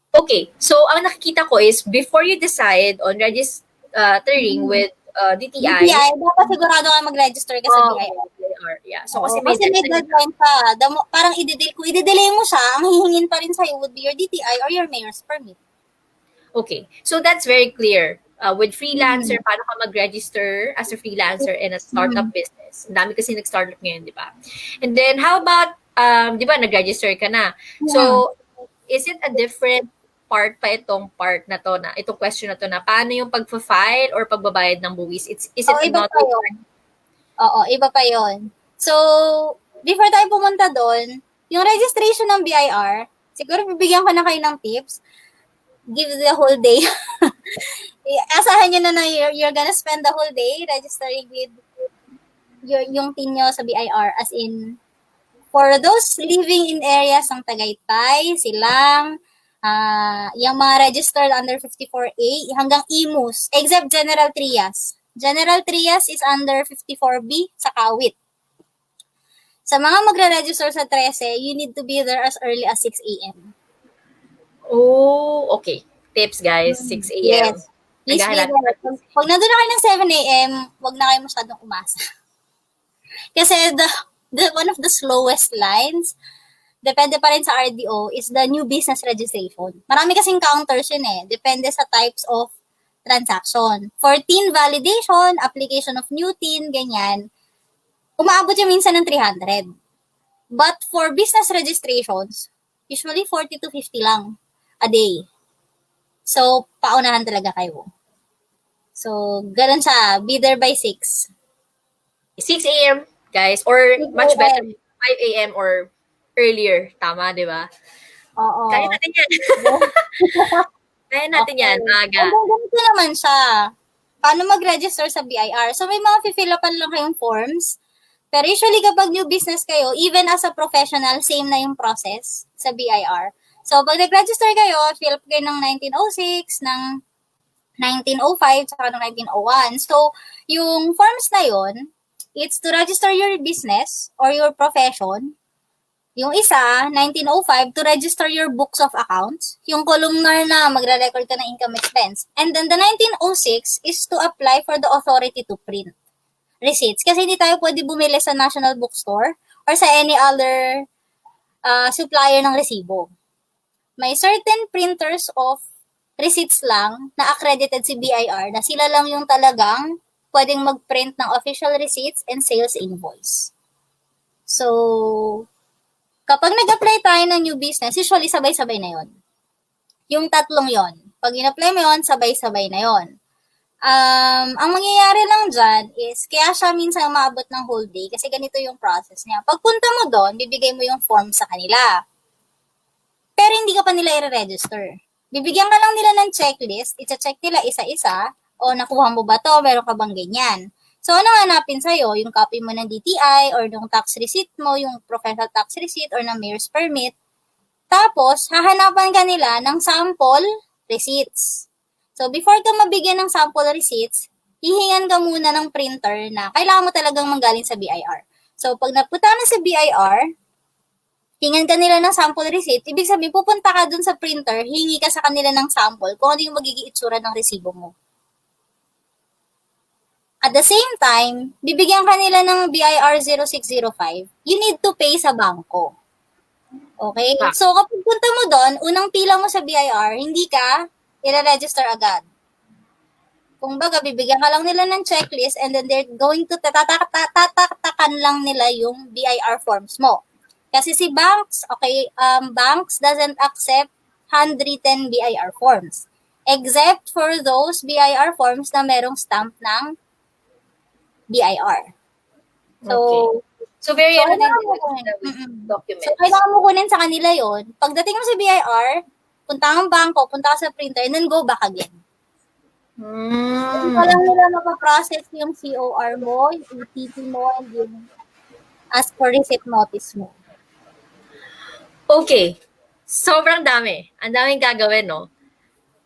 Okay. So, ang nakikita ko is before you decide on registering with DTI, dapat sigurado ka mag-register ka sa BIR. BIR. Yeah. So, Oo, kasi may kasi may deadline. deadline pa. Parang kung i-delay mo siya, ang hihingin pa rin sa'yo would be your DTI or your mayor's permit. Okay. So, that's very clear. With freelancer, Mhm. paano ka mag-register as a freelancer in a startup Mhm. business? Ang dami kasi nag-startup ngayon, di ba? And then, how about, di ba, nag-register ka na? Mhm. So, is it a different part pa itong part na to, na itong question na to, na paano yung pag-file or pagbabayad ng buwis? Is it Oo, iba pa another yun. Oo, iba pa yun. So, before tayo pumunta doon, yung registration ng BIR, siguro bibigyan ko na kayo ng tips. Give the whole day. Asahan nyo na you're gonna spend the whole day registering with yung team nyo sa BIR. As in, for those living in areas ng Tagaytay, Silang, yung mga registered under 54A hanggang IMUS, except General Trias. General Trias is under 54B sa Kawit. Sa mga magre-register sa 13, you need to be there as early as 6 a.m. Oh, okay. Tips, guys. 6 a.m. Yes. Please be Naghahanap there. ka. Pag nandun na kayo ng 7 a.m., wag na kayo masyadong umasa. Kasi one of the slowest lines, depende pa rin sa RDO, is the new business registration. Marami kasing counters yun eh. Depende sa types of transaction. For TIN validation, application of new TIN, ganyan, umaabot yung minsan ng 300. But for business registrations, usually 40 to 50 lang a day. So, paunahan talaga kayo. So, ganun siya. Be there by 6. 6 a.m., guys. Or 6 much better, a.m. 5 a.m. or earlier. Tama, di ba? Oo. Kaya natin yan. Kaya natin Okay. yan. Aga. And then, ganito naman siya. Paano mag-register sa BIR? So, may mga fill upan lang kayong forms. Pero usually, kapag new business kayo, even as a professional, same na yung process sa BIR. So, pag nag-register kayo, fill up kayo ng 1906, ng 1905, saka ng 1901. So, yung forms na yon, it's to register your business or your profession. Yung isa, 1905, to register your books of accounts. Yung columnar na magre-record ka ng income expense. And then the 1906 is to apply for the authority to print receipts. Kasi hindi tayo pwede bumili sa National Bookstore or sa any other supplier ng resibo. May certain printers of receipts lang na accredited si BIR na sila lang yung talagang pwedeng mag-print ng official receipts and sales invoice. So, kapag nag-apply tayo ng new business, usually sabay-sabay na yon. Yung tatlong yon. Pag in-apply mo yon, sabay-sabay na yon. Ang mangyayari lang dyan is, kaya siya minsan umabot ng whole day kasi ganito yung process niya. Pagpunta mo doon, bibigay mo yung form sa kanila. Pero hindi ka pa nila i-register. Bibigyan ka lang nila ng checklist, i-check nila isa-isa, o nakuha mo ba to, meron ka bang ganyan. So, ano hanapin sa'yo? Yung copy mo ng DTI or yung tax receipt mo, yung professional tax receipt or ng mayor's permit. Tapos, hahanapan ka nila ng sample receipts. So, before ka mabigyan ng sample receipts, hihingan ka muna ng printer na kailangan mo talagang manggaling sa BIR. So, pag napunta na sa BIR, hingan ka nila ng sample receipt, ibig sabihin, pupunta ka dun sa printer, hingi ka sa kanila ng sample kung ano yung magiging itsura ng resibo mo. At the same time, bibigyan ka nila ng BIR 0605, you need to pay sa bangko. Okay? So, kapag punta mo doon, unang pila mo sa BIR, hindi ka i-register agad. Kung baga, bibigyan ka lang nila ng checklist and then they're going to tatatakan lang nila yung BIR forms mo. Kasi si banks, okay, banks doesn't accept handwritten BIR forms. Except for those BIR forms na merong stamp ng BIR. So, Okay. So, very ano din kailangan mo nila kunin. with documents. So, kailangan mo kunin sa kanila yon. Pagdating mo sa BIR, punta kang bangko, punta ka sa printer, and then go back again. Hindi pa lang nila mapaprocess yung COR mo, yung ETP mo, and yung ask for receipt notice mo. Okay. Sobrang dami. Ang daming gagawin, no?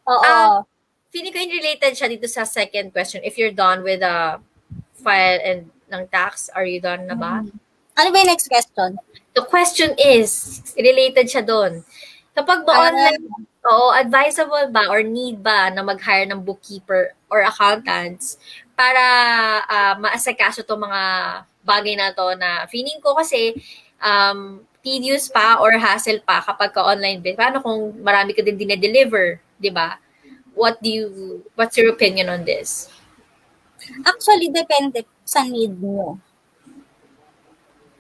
Oo. Feeling ko related siya dito sa second question. If you're done with the file and ng tax, are you done na ba? Ano ba yung next question? The question is, related siya doon. Kapag ba online, advisable ba or need ba na mag-hire ng bookkeeper or accountants para maasikaso itong mga bagay na to na feeling ko kasi tedious pa or hassle pa kapag ka online business. Paano kung marami ka din dinedeliver, di ba? What's your opinion on this? Actually, depende sa need mo.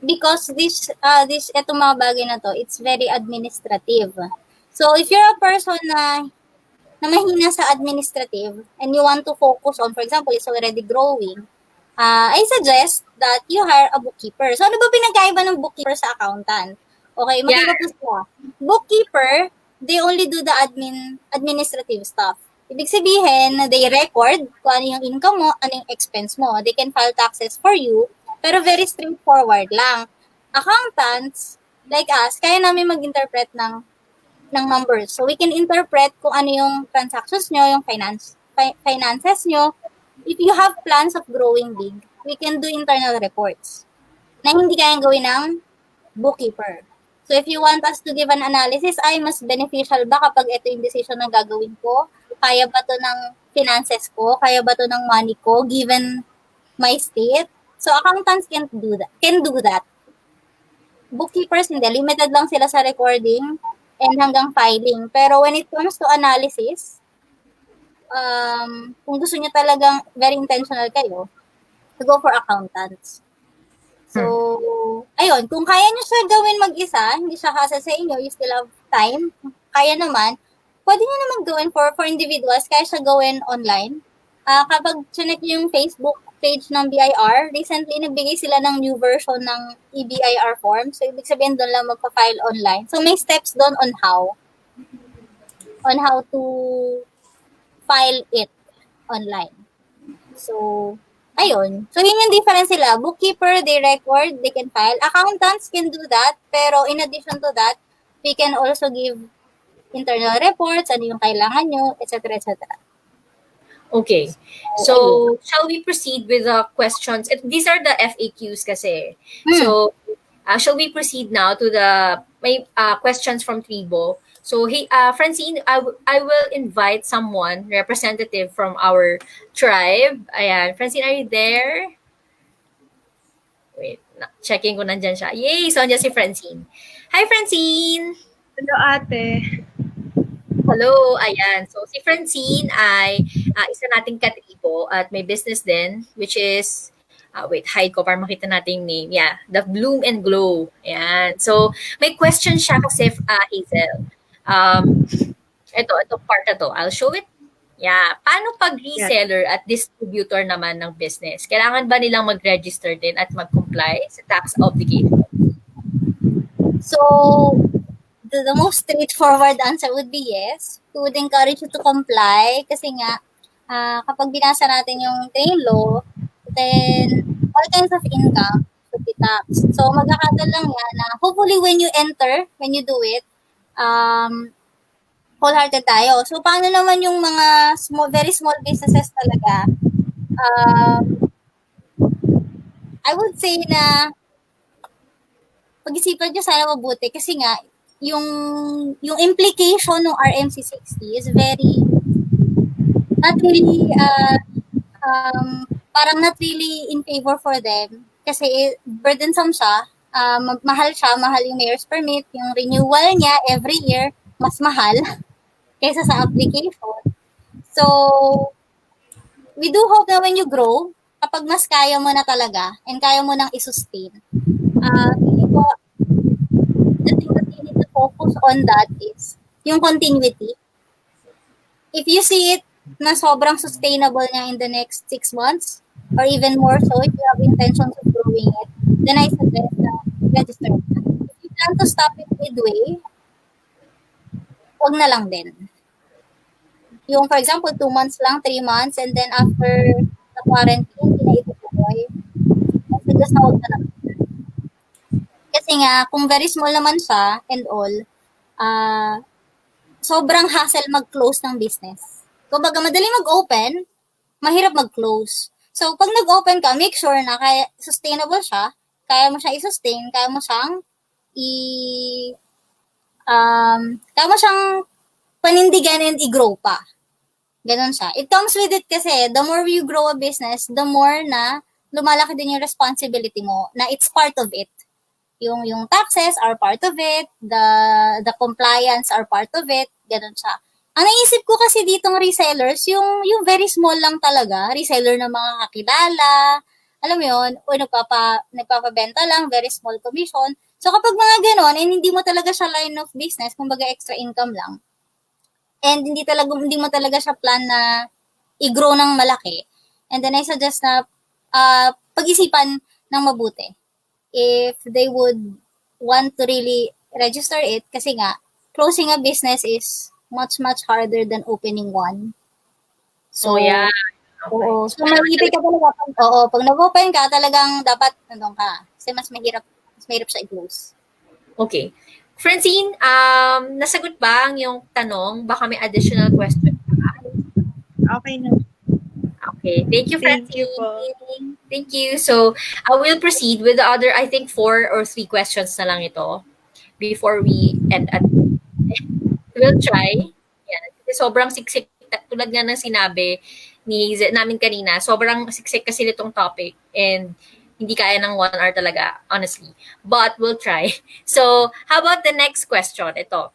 Because etong mga bagay na to, it's very administrative. So, if you're a person na mahina sa administrative and you want to focus on, for example, it's already growing, I suggest that you hire a bookkeeper. So, ano ba pinagkaiba ng bookkeeper sa accountant? Okay, magkaiba po sila. Bookkeeper, they only do the administrative stuff. Ibig sabihin, they record kung ano yung income mo, ano yung expense mo. They can file taxes for you, pero very straightforward lang. Accountants, like us, kaya namin mag-interpret ng numbers. So, we can interpret kung ano yung transactions nyo, yung finances nyo. If you have plans of growing big, we can do internal reports na hindi kayang gawin ng bookkeeper. So, if you want us to give an analysis, ay mas beneficial ba kapag ito yung decision na gagawin ko? Kaya ba to ng finances ko? Kaya ba to ng money ko given my state? So, accountants can do that. Bookkeepers, hindi. Limited lang sila sa recording and hanggang filing. Pero when it comes to analysis, kung gusto niyo talagang very intentional kayo, to go for accountants. So, ayun, kung kaya niyo siya gawin mag-isa, hindi siya hassle sa inyo, you still have time, kaya naman, pwede niyo naman gawin for individuals, kaya siya gawin online. Kapag chinek yung Facebook page ng BIR, recently nagbigay sila ng new version ng EBIR form. So, ibig sabihin doon lang magpa-file online. So, may steps doon on how to file it online. So, ayun. So, yun yung difference sila. Bookkeeper, they record, they can file. Accountants can do that, pero in addition to that, we can also give internal reports, ano yung kailangan nyo, etc. etc. Okay. So, shall we proceed with the questions? These are the FAQs kasi. So, shall we proceed now to the questions from Tribo? So, hey, Francine, I will invite someone, representative from our tribe. Ayan. Francine, are you there? Wait, checking ko nandyan siya. Yay! So, andyan si Francine. Hi, Francine! Hello, ate. Hello, ayan. So, si Francine ay isa nating katribo at may business din, which is, wait, hide ko para makita natin yung name. Yeah, the Bloom and Glow. Ayan. So, may question siya kasi, Hazel. Ito part na to. I'll show it. Yeah. Paano pag reseller at distributor naman ng business? Kailangan ba nilang mag-register din at mag-comply sa tax obligation? So, the most straightforward answer would be yes. We would encourage you to comply kasi nga, kapag binasa natin yung train law, then all kinds of income should be taxed. So, magkakadal lang yan na hopefully when you do it, wholehearted tayo. So, paano naman yung mga very small businesses talaga? I would say na pag-isipan nyo sana mabuti kasi nga, yung implication ng RMC 60 is very not really parang not really in favor for them kasi burdensome siya, mahal yung mayor's permit, yung renewal niya every year mas mahal kaysa sa application. So, we do hope na when you grow, kapag mas kaya mo na talaga and kaya mo nang i-sustain, the thing that you need to focus on that is yung continuity. If you see it na sobrang sustainable niya in the next 6 months or even more so if you have intentions of growing it, then I suggest register. If you plan to stop it midway, wag na lang din. Yung for example, 2 months lang, 3 months, and then after the quarantine, hindi na itutuloy. I suggest na wag na lang. Kasi nga, kung very small naman siya and all, sobrang hassle mag-close ng business. Kumbaga, madali mag-open, mahirap mag-close. So, pag nag-open ka, make sure na sustainable siya, kaya mo siyang i-sustain, kaya mo siyang panindigan and i-grow pa. Ganon siya. It comes with it kasi, the more you grow a business, the more na lumalaki din yung responsibility mo na it's part of it. Yung taxes are part of it, the compliance are part of it, ganun siya. Ang naisip ko kasi ditong resellers, yung very small lang talaga, reseller ng mga kakilala, alam mo yun, o nagpapabenta lang, very small commission. So kapag mga ganon, and hindi mo talaga siya line of business, kumbaga extra income lang, and hindi mo talaga siya plan na i-grow ng malaki, and then I suggest na pag-isipan ng mabuti if they would want to really register it kasi nga, closing a business is much, much harder than opening one. So, yeah. Oo. So, mag-ipig ka talaga. Pag nag-open ka, talagang dapat nandun ka. Kasi mas mahirap siya i-close. Okay. Francine, nasagot ba ang yung tanong? Baka may additional question pa. Okay na. Okay. Thank you, Thank Francine. you po. Thank you. So, I will proceed with the other, I think, 4 or 3 questions na lang ito before we end at we'll try. Yan. Kasi sobrang siksik. Tulad nga ng sinabi namin kanina, sobrang siksik kasi nitong topic and hindi kaya ng 1 hour talaga, honestly. But we'll try. So, how about the next question? Ito.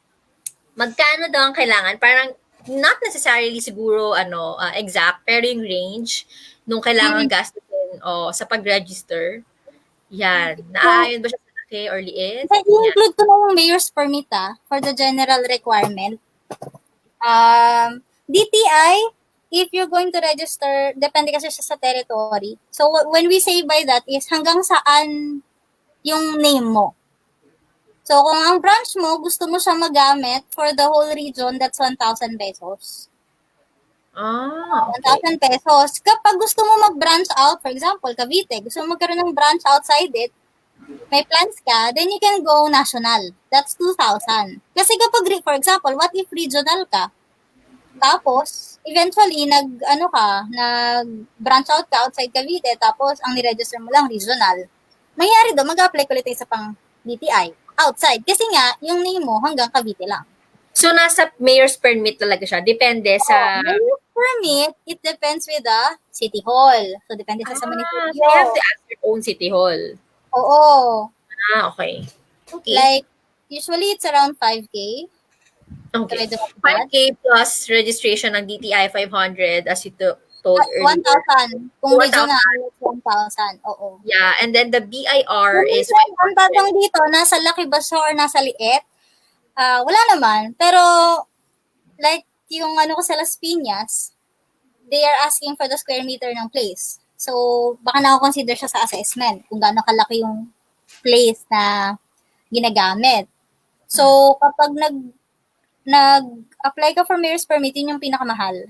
Magkano daw ang kailangan? Parang not necessarily siguro exact, pero yung range nung kailangan gastusin sa pag-register. Yan. Naaayon ba siya sa laki or liit? I-include ko na yung mayor's permit for the general requirement. DTI, if you're going to register, depende kasi siya sa territory. So, when we say by that is hanggang saan yung name mo. So, kung ang branch mo, gusto mo siya magamit for the whole region, that's 1,000 pesos. Okay. 1,000 pesos. Kapag gusto mo mag-branch out, for example, Cavite, gusto mo magkaroon ng branch outside it, may plans ka, then you can go national. That's 2,000. Kasi kapag, for example, what if regional ka? Tapos, eventually, nag-branch out ka outside Cavite, tapos ang niregister mo lang regional. Mayari doon, mag-apply ko ulit sa pang DTI outside. Kasi nga, yung name mo hanggang Cavite lang. So, nasa mayor's permit talaga siya. Depende sa... Mayor's permit, it depends with the city hall. So, depende sa So, munisipyo. you have to ask your own city hall. Oo. Okay. Okay. Like, usually it's around 5K. Okay. 5K plus registration ng DTI 500 as you told earlier. 1,000. Kung 1,000. regional, 1,000. Oo. Yeah, and then the BIR is Ang tanong dito, nasa laki ba siya or nasa liit? Wala naman. Pero, like, yung ko sa Las Piñas, they are asking for the square meter ng place. So, baka na-consider siya sa assessment kung gaano kalaki yung place na ginagamit. So, kapag nag-apply ka for mayor's permit, yun yung pinakamahal.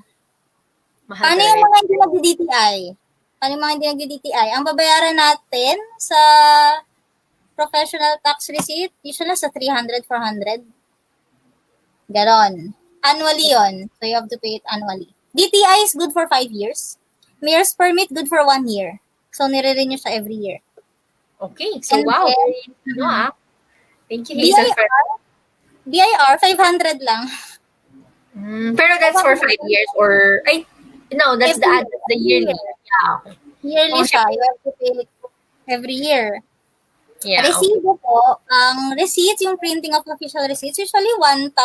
mahal Paano talaga. yung mga hindi nag-DTI? Paano yung mga hindi nag-DTI? Ang babayaran natin sa professional tax receipt, usually sa 300, 400. Ganon. Annually yon. So, you have to pay it annually. DTI is good for 5 years. Mayor's permit, good for 1 year. So, nire-renew siya every year. Okay. So, And wow. then, Thank you, Hazel. BIR, 500 lang. Pero that's for 5 years or... no, that's the yearly. Yeah, okay. Yearly siya. You have to pay it every year. Yeah, Resibo po, ang receipts, yung printing of official receipts, usually 1,200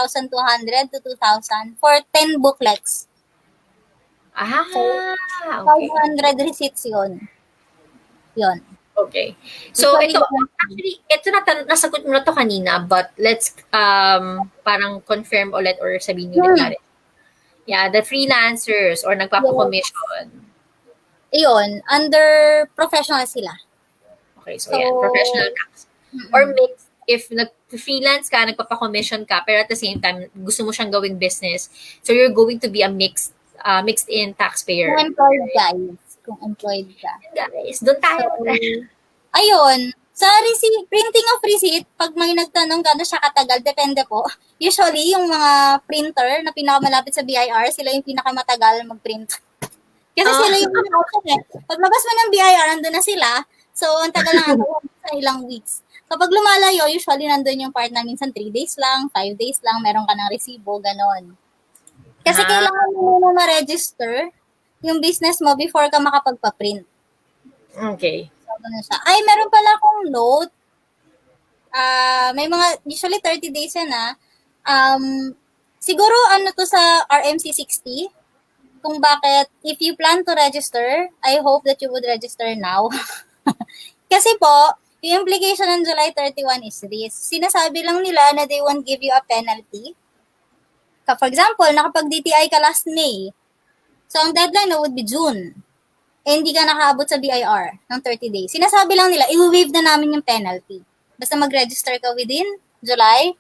to 2,000 for 10 booklets. okay. 500 receipts yun. Yun. Okay. So, Usually, ito nasagot mo na to kanina, but let's parang confirm ulit or sabihin nyo ulit. Yeah, the freelancers or nagpapakommission. Yun, under professional sila. Okay, so yan, professional tax. Or mixed, if nag-freelance ka, nagpapakommission ka, pero at the same time, gusto mo siyang gawing business, so you're going to be a mixed in taxpayer. Kung employed ka, yes. Kung employed ka. Guys, doon tayo. So, ayun, sa receipt, printing of receipt, pag may nagtanong gano'n siya katagal, depende po. Usually, yung mga printer na pinakamalapit sa BIR, sila yung pinakamatagal mag-print. Kasi sila yung option eh. Paglabas mo ng BIR, nandun na sila. So, ang tagal lang sa ilang weeks. Kapag lumalayo, usually nandun yung part na minsan 3 days lang, 5 days lang, meron ka ng resibo, ganon. Kasi kailangan mo muna ma-register yung business mo before ka makapagpa-print. Okay. So, ganun siya. Ay, meron pala akong note. May mga, usually 30 days yan siguro ano to sa RMC 60, kung bakit, if you plan to register, I hope that you would register now. Kasi po, yung implication ng July 31 is this. Sinasabi lang nila na they won't give you a penalty. For example, nakapag-DTI ka last May. So, ang deadline na would be June. Eh, hindi ka nakaabot sa BIR ng 30 days. Sinasabi lang nila, i-waive na namin yung penalty. Basta mag-register ka within July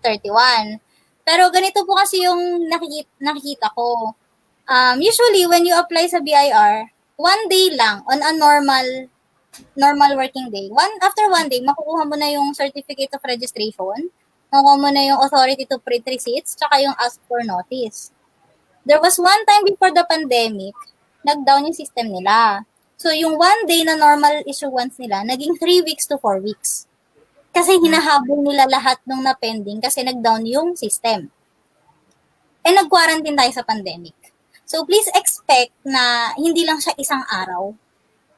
31. Pero ganito po kasi yung nakikita ko. Usually, when you apply sa BIR, one day lang on a normal working day. After one day, makukuha mo na yung certificate of registration, makukuha mo na yung authority to print receipts, tsaka yung ask for notice. There was one time before the pandemic, nag-down yung system nila. So, yung one day na normal issuance nila, naging 3 weeks to 4 weeks. Kasi hinahabol nila lahat nung na-pending kasi nag-down yung system. Eh, nag-quarantine tayo sa pandemic. So, please expect na hindi lang siya isang araw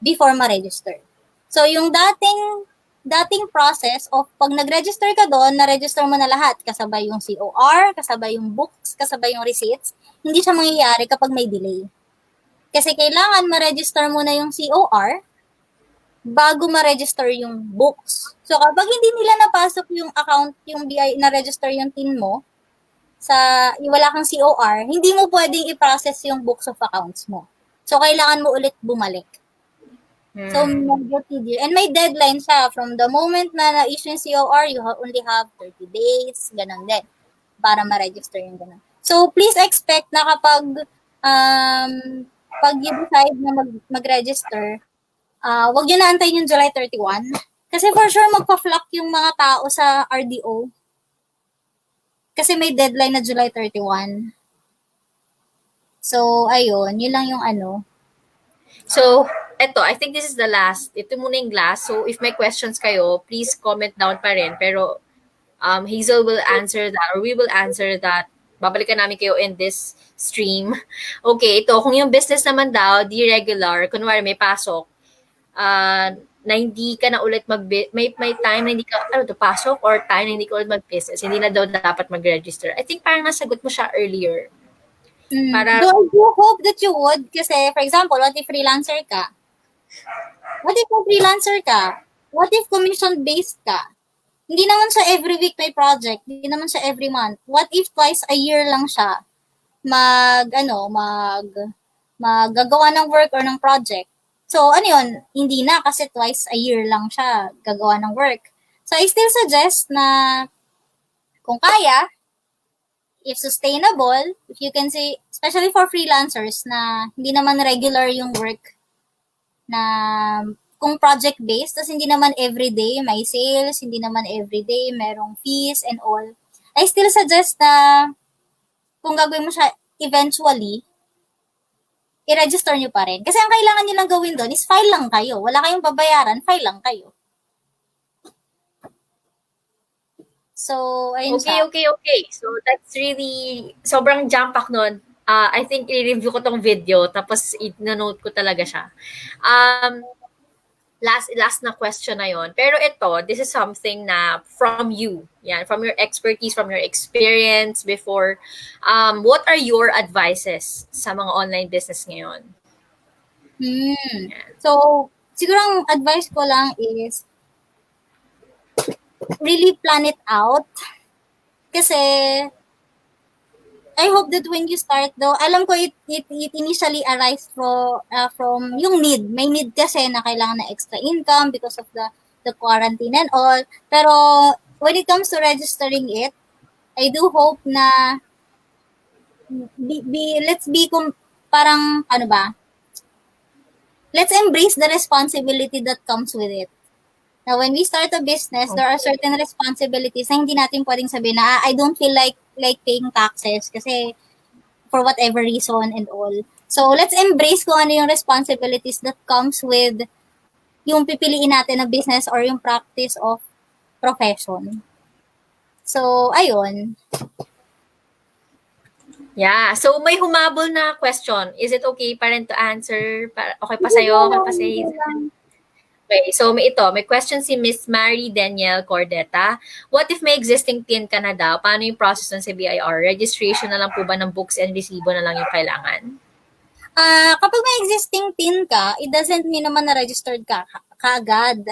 before ma-register. So, yung dating process of pag nag-register ka doon, na-register mo na lahat. Kasabay yung COR, kasabay yung books, kasabay yung receipts. Hindi siya mangyayari kapag may delay. Kasi kailangan ma-register mo na yung COR bago ma-register yung books. So, kapag hindi nila napasok yung account, yung BI, na-register yung TIN mo, wala kang COR, hindi mo pwedeng i-process yung books of accounts mo. So, kailangan mo ulit bumalik. So, medyo tedious. And may deadline siya. From the moment na na-issue yung COR, you only have 30 days, ganun din, para ma-register yung ganun. So, please expect na kapag pag you decide na mag-register, wag nyo na antayin yung July 31. Kasi for sure, magpa-flock yung mga tao sa RDO. Kasi may deadline na July 31. So, ayun. Yun lang yung ano. So, eto, I think this is the last. Ito muna yung last. So, if may questions kayo, please comment down pa rin. Pero, Hazel will answer that or we will answer that. Babalikan namin kayo in this stream. Okay, ito. Kung yung business naman daw, di regular, kunwari may pasok, na hindi ka na ulit may time na hindi ka pasok or time na hindi ka ulit mag-business, hindi na daw dapat mag-register. I think parang nasagot mo siya earlier. Para, Though I do hope that you would, kasi for example, what if freelancer ka? What if freelancer ka? What if commission-based ka? Hindi naman siya every week may project, hindi naman siya every month. What if twice a year lang siya maggagawa ng work or ng project? So, ano yun? Hindi na kasi twice a year lang siya gagawa ng work. So, I still suggest na kung kaya, if sustainable, if you can say, especially for freelancers na hindi naman regular yung work na kung project-based, tas hindi naman everyday may sales, hindi naman everyday merong fees and all, I still suggest na kung gagawin mo siya eventually, i-register nyo pa rin. Kasi ang kailangan nyo lang gawin doon is file lang kayo. Wala kayong babayaran, file lang kayo. So, ayun siya. Okay. So, that's really, sobrang jump pack nun. I think i-review ko tong video, tapos i-note ko talaga siya. Last na question na yon. Pero ito, this is something na from you. Yan, from your expertise, from your experience before. What are your advices sa mga online business ngayon? So, siguro ang advice ko lang is really plan it out. Kasi I hope that when you start though, alam ko it initially arise from yung need. May need kasi na kailangan na extra income because of the quarantine and all. Pero when it comes to registering it, I do hope na parang ano ba? Let's embrace the responsibility that comes with it. Now, when we start a business, there are certain responsibilities na hindi natin pwedeng sabihin na I don't feel like paying taxes kasi for whatever reason and all. So, let's embrace kung ano yung responsibilities that comes with yung pipiliin natin na business or yung practice of profession. So, ayun. Yeah. So, may humabol na question. Is it okay pa rin to answer? Okay pa sa'yo? Okay pa sa Hazel? Okay, so may question si Miss Mary Danielle Cordeta. What if may existing PIN ka na daw? Paano yung process ng sa BIR? Registration na lang po ba ng books and resibo na lang yung kailangan? Kapag may existing PIN ka, it doesn't mean naman na registered ka kaagad.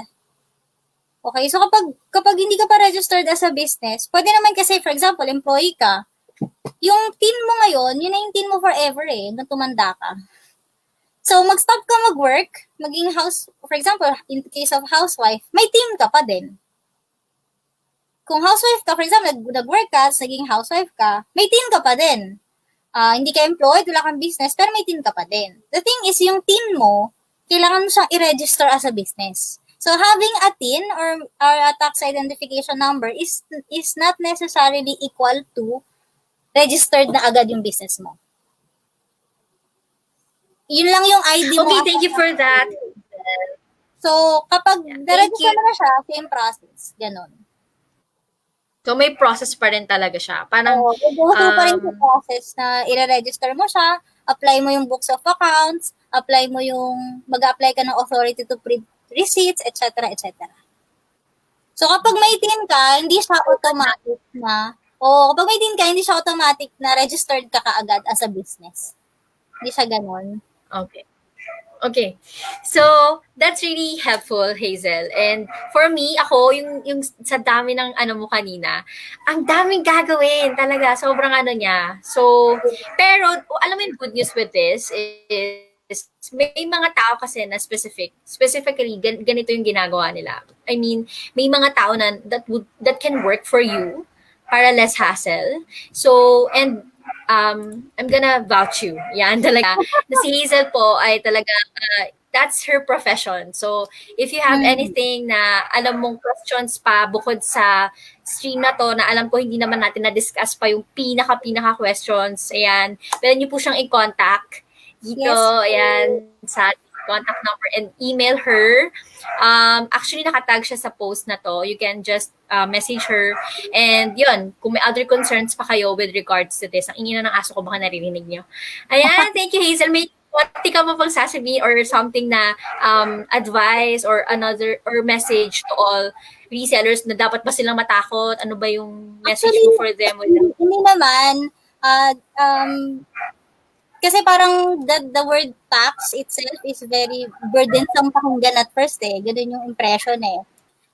Okay, so kapag hindi ka pa registered as a business, pwede naman kasi, for example, employee ka, yung PIN mo ngayon, yun na yung PIN mo forever nung tumanda ka. So, mag-stop ka mag-work, for example, in the case of housewife, may team ka pa din. Kung housewife ka, for example, nag-work ka, naging housewife ka, may team ka pa din. Hindi ka employed, wala kang business, pero may team ka pa din. The thing is, yung team mo, kailangan mo siyang i-register as a business. So, having a TIN or a tax identification number is not necessarily equal to registered na agad yung business mo. Yun lang yung ID mo. Okay, thank you for that. So, kapag Yeah, na-register mo na siya, same process. Ganon. So, may process pa rin talaga siya. Parang, Go pa rin sa process na i-register mo siya, apply mo yung books of accounts, mag-apply ka ng authority to print receipts, etc., etc. So, kapag may TIN ka, hindi siya automatic na registered ka kaagad as a business. Hindi siya ganon. okay. Okay. So, that's really helpful, Hazel. And for me, ako, yung sa dami ng mo kanina, ang daming gagawin talaga. Sobrang niya. So, pero, alam mo yung good news with this is may mga tao kasi na specifically, ganito yung ginagawa nila. I mean, may mga tao na that can work for you para less hassle. So, and I'm gonna vouch you. Yan talaga. Na si Hazel po ay talaga, that's her profession. So, if you have anything na alam mong questions pa bukod sa stream na to, na alam ko hindi naman natin na-discuss pa yung pinaka questions, ayan, pwede niyo po siyang i-contact dito, ayan, sa contact number and email her. Actually, nakatag siya sa post na to. You can just message her. And yun, kung may other concerns pa kayo with regards to this, ang ingin na ng aso ko, baka naririnig niyo. Ayan, thank you, Hazel. May pati ka mo pang sasabihin or something na advice or message to all resellers na dapat ba silang matakot? Ano ba yung message mo for them? Hindi naman. Kasi parang the word tax itself is very burdensome pakinggan at first Ganun yung impression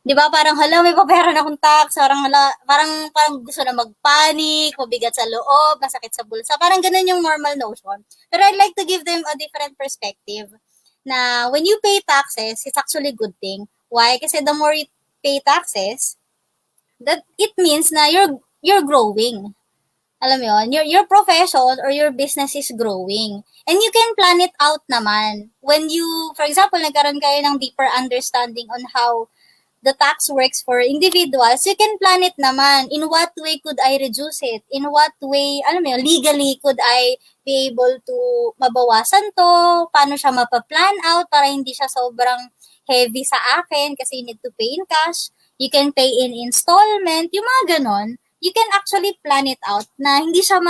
Di ba? Parang, may papayaran akong tax. Parang gusto na magpanic, mabigat sa loob, masakit sa bulsa. Parang ganun yung normal notion. Pero I'd like to give them a different perspective na when you pay taxes, it's actually a good thing. Why? Kasi the more you pay taxes, that it means na you're growing. Alam mo yun, your profession or your business is growing. And you can plan it out naman. When you, for example, nagkaroon kayo ng deeper understanding on how the tax works for individuals, you can plan it naman. In what way could I reduce it? In what way, alam mo yun, legally could I be able to mabawasan to? Paano siya mapaplan out para hindi siya sobrang heavy sa akin kasi you need to pay in cash. You can pay in installment. Yung mga ganon, you can actually plan it out na hindi siya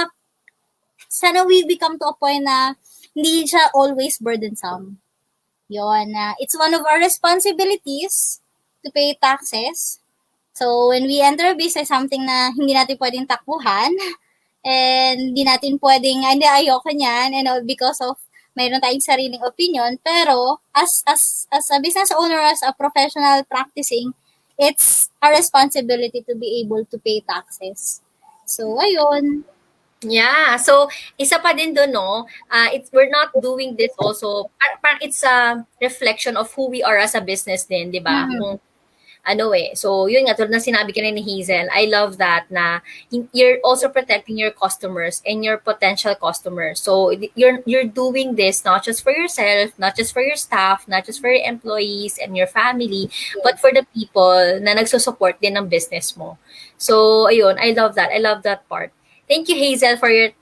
sana we become to a point na hindi siya always burdensome. Yun, it's one of our responsibilities to pay taxes. So, when we enter a business, something na hindi natin pwedeng takbuhan, and hindi natin pwedeng, hindi, ayoko niyan, because of mayroon tayong sariling opinion, pero as a business owner, as a professional practicing, it's our responsibility to be able to pay taxes. So, ayun. Yeah. So, isa pa din doon, no? We're not doing this also. Parang it's a reflection of who we are as a business din, di ba? Kung So, yun nga, tulad na sinabi ka ni Hazel, I love that na you're also protecting your customers and your potential customers. So, you're doing this not just for yourself, not just for your staff, not just for your employees and your family, but for the people na nagsusupport din ng business mo. So, ayun, I love that. I love that part. Thank you, Hazel, for your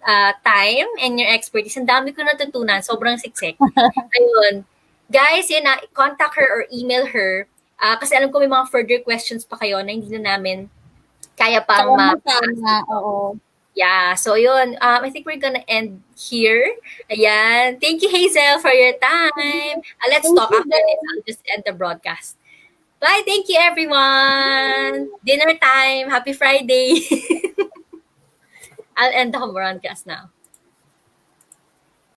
time and your expertise. Ang dami ko natutunan. Sobrang siksik. Ayun. Guys, yun na, contact her or email her. Kasi alam ko may mga further questions pa kayo na hindi na namin kaya pang Oo. Yeah, so yun. I think we're gonna end here. Ayan. Thank you, Hazel, for your time. Let's Thank talk you, after guys. this. I'll just end the broadcast. Bye. Thank you, everyone. Dinner time. Happy Friday. I'll end the broadcast now.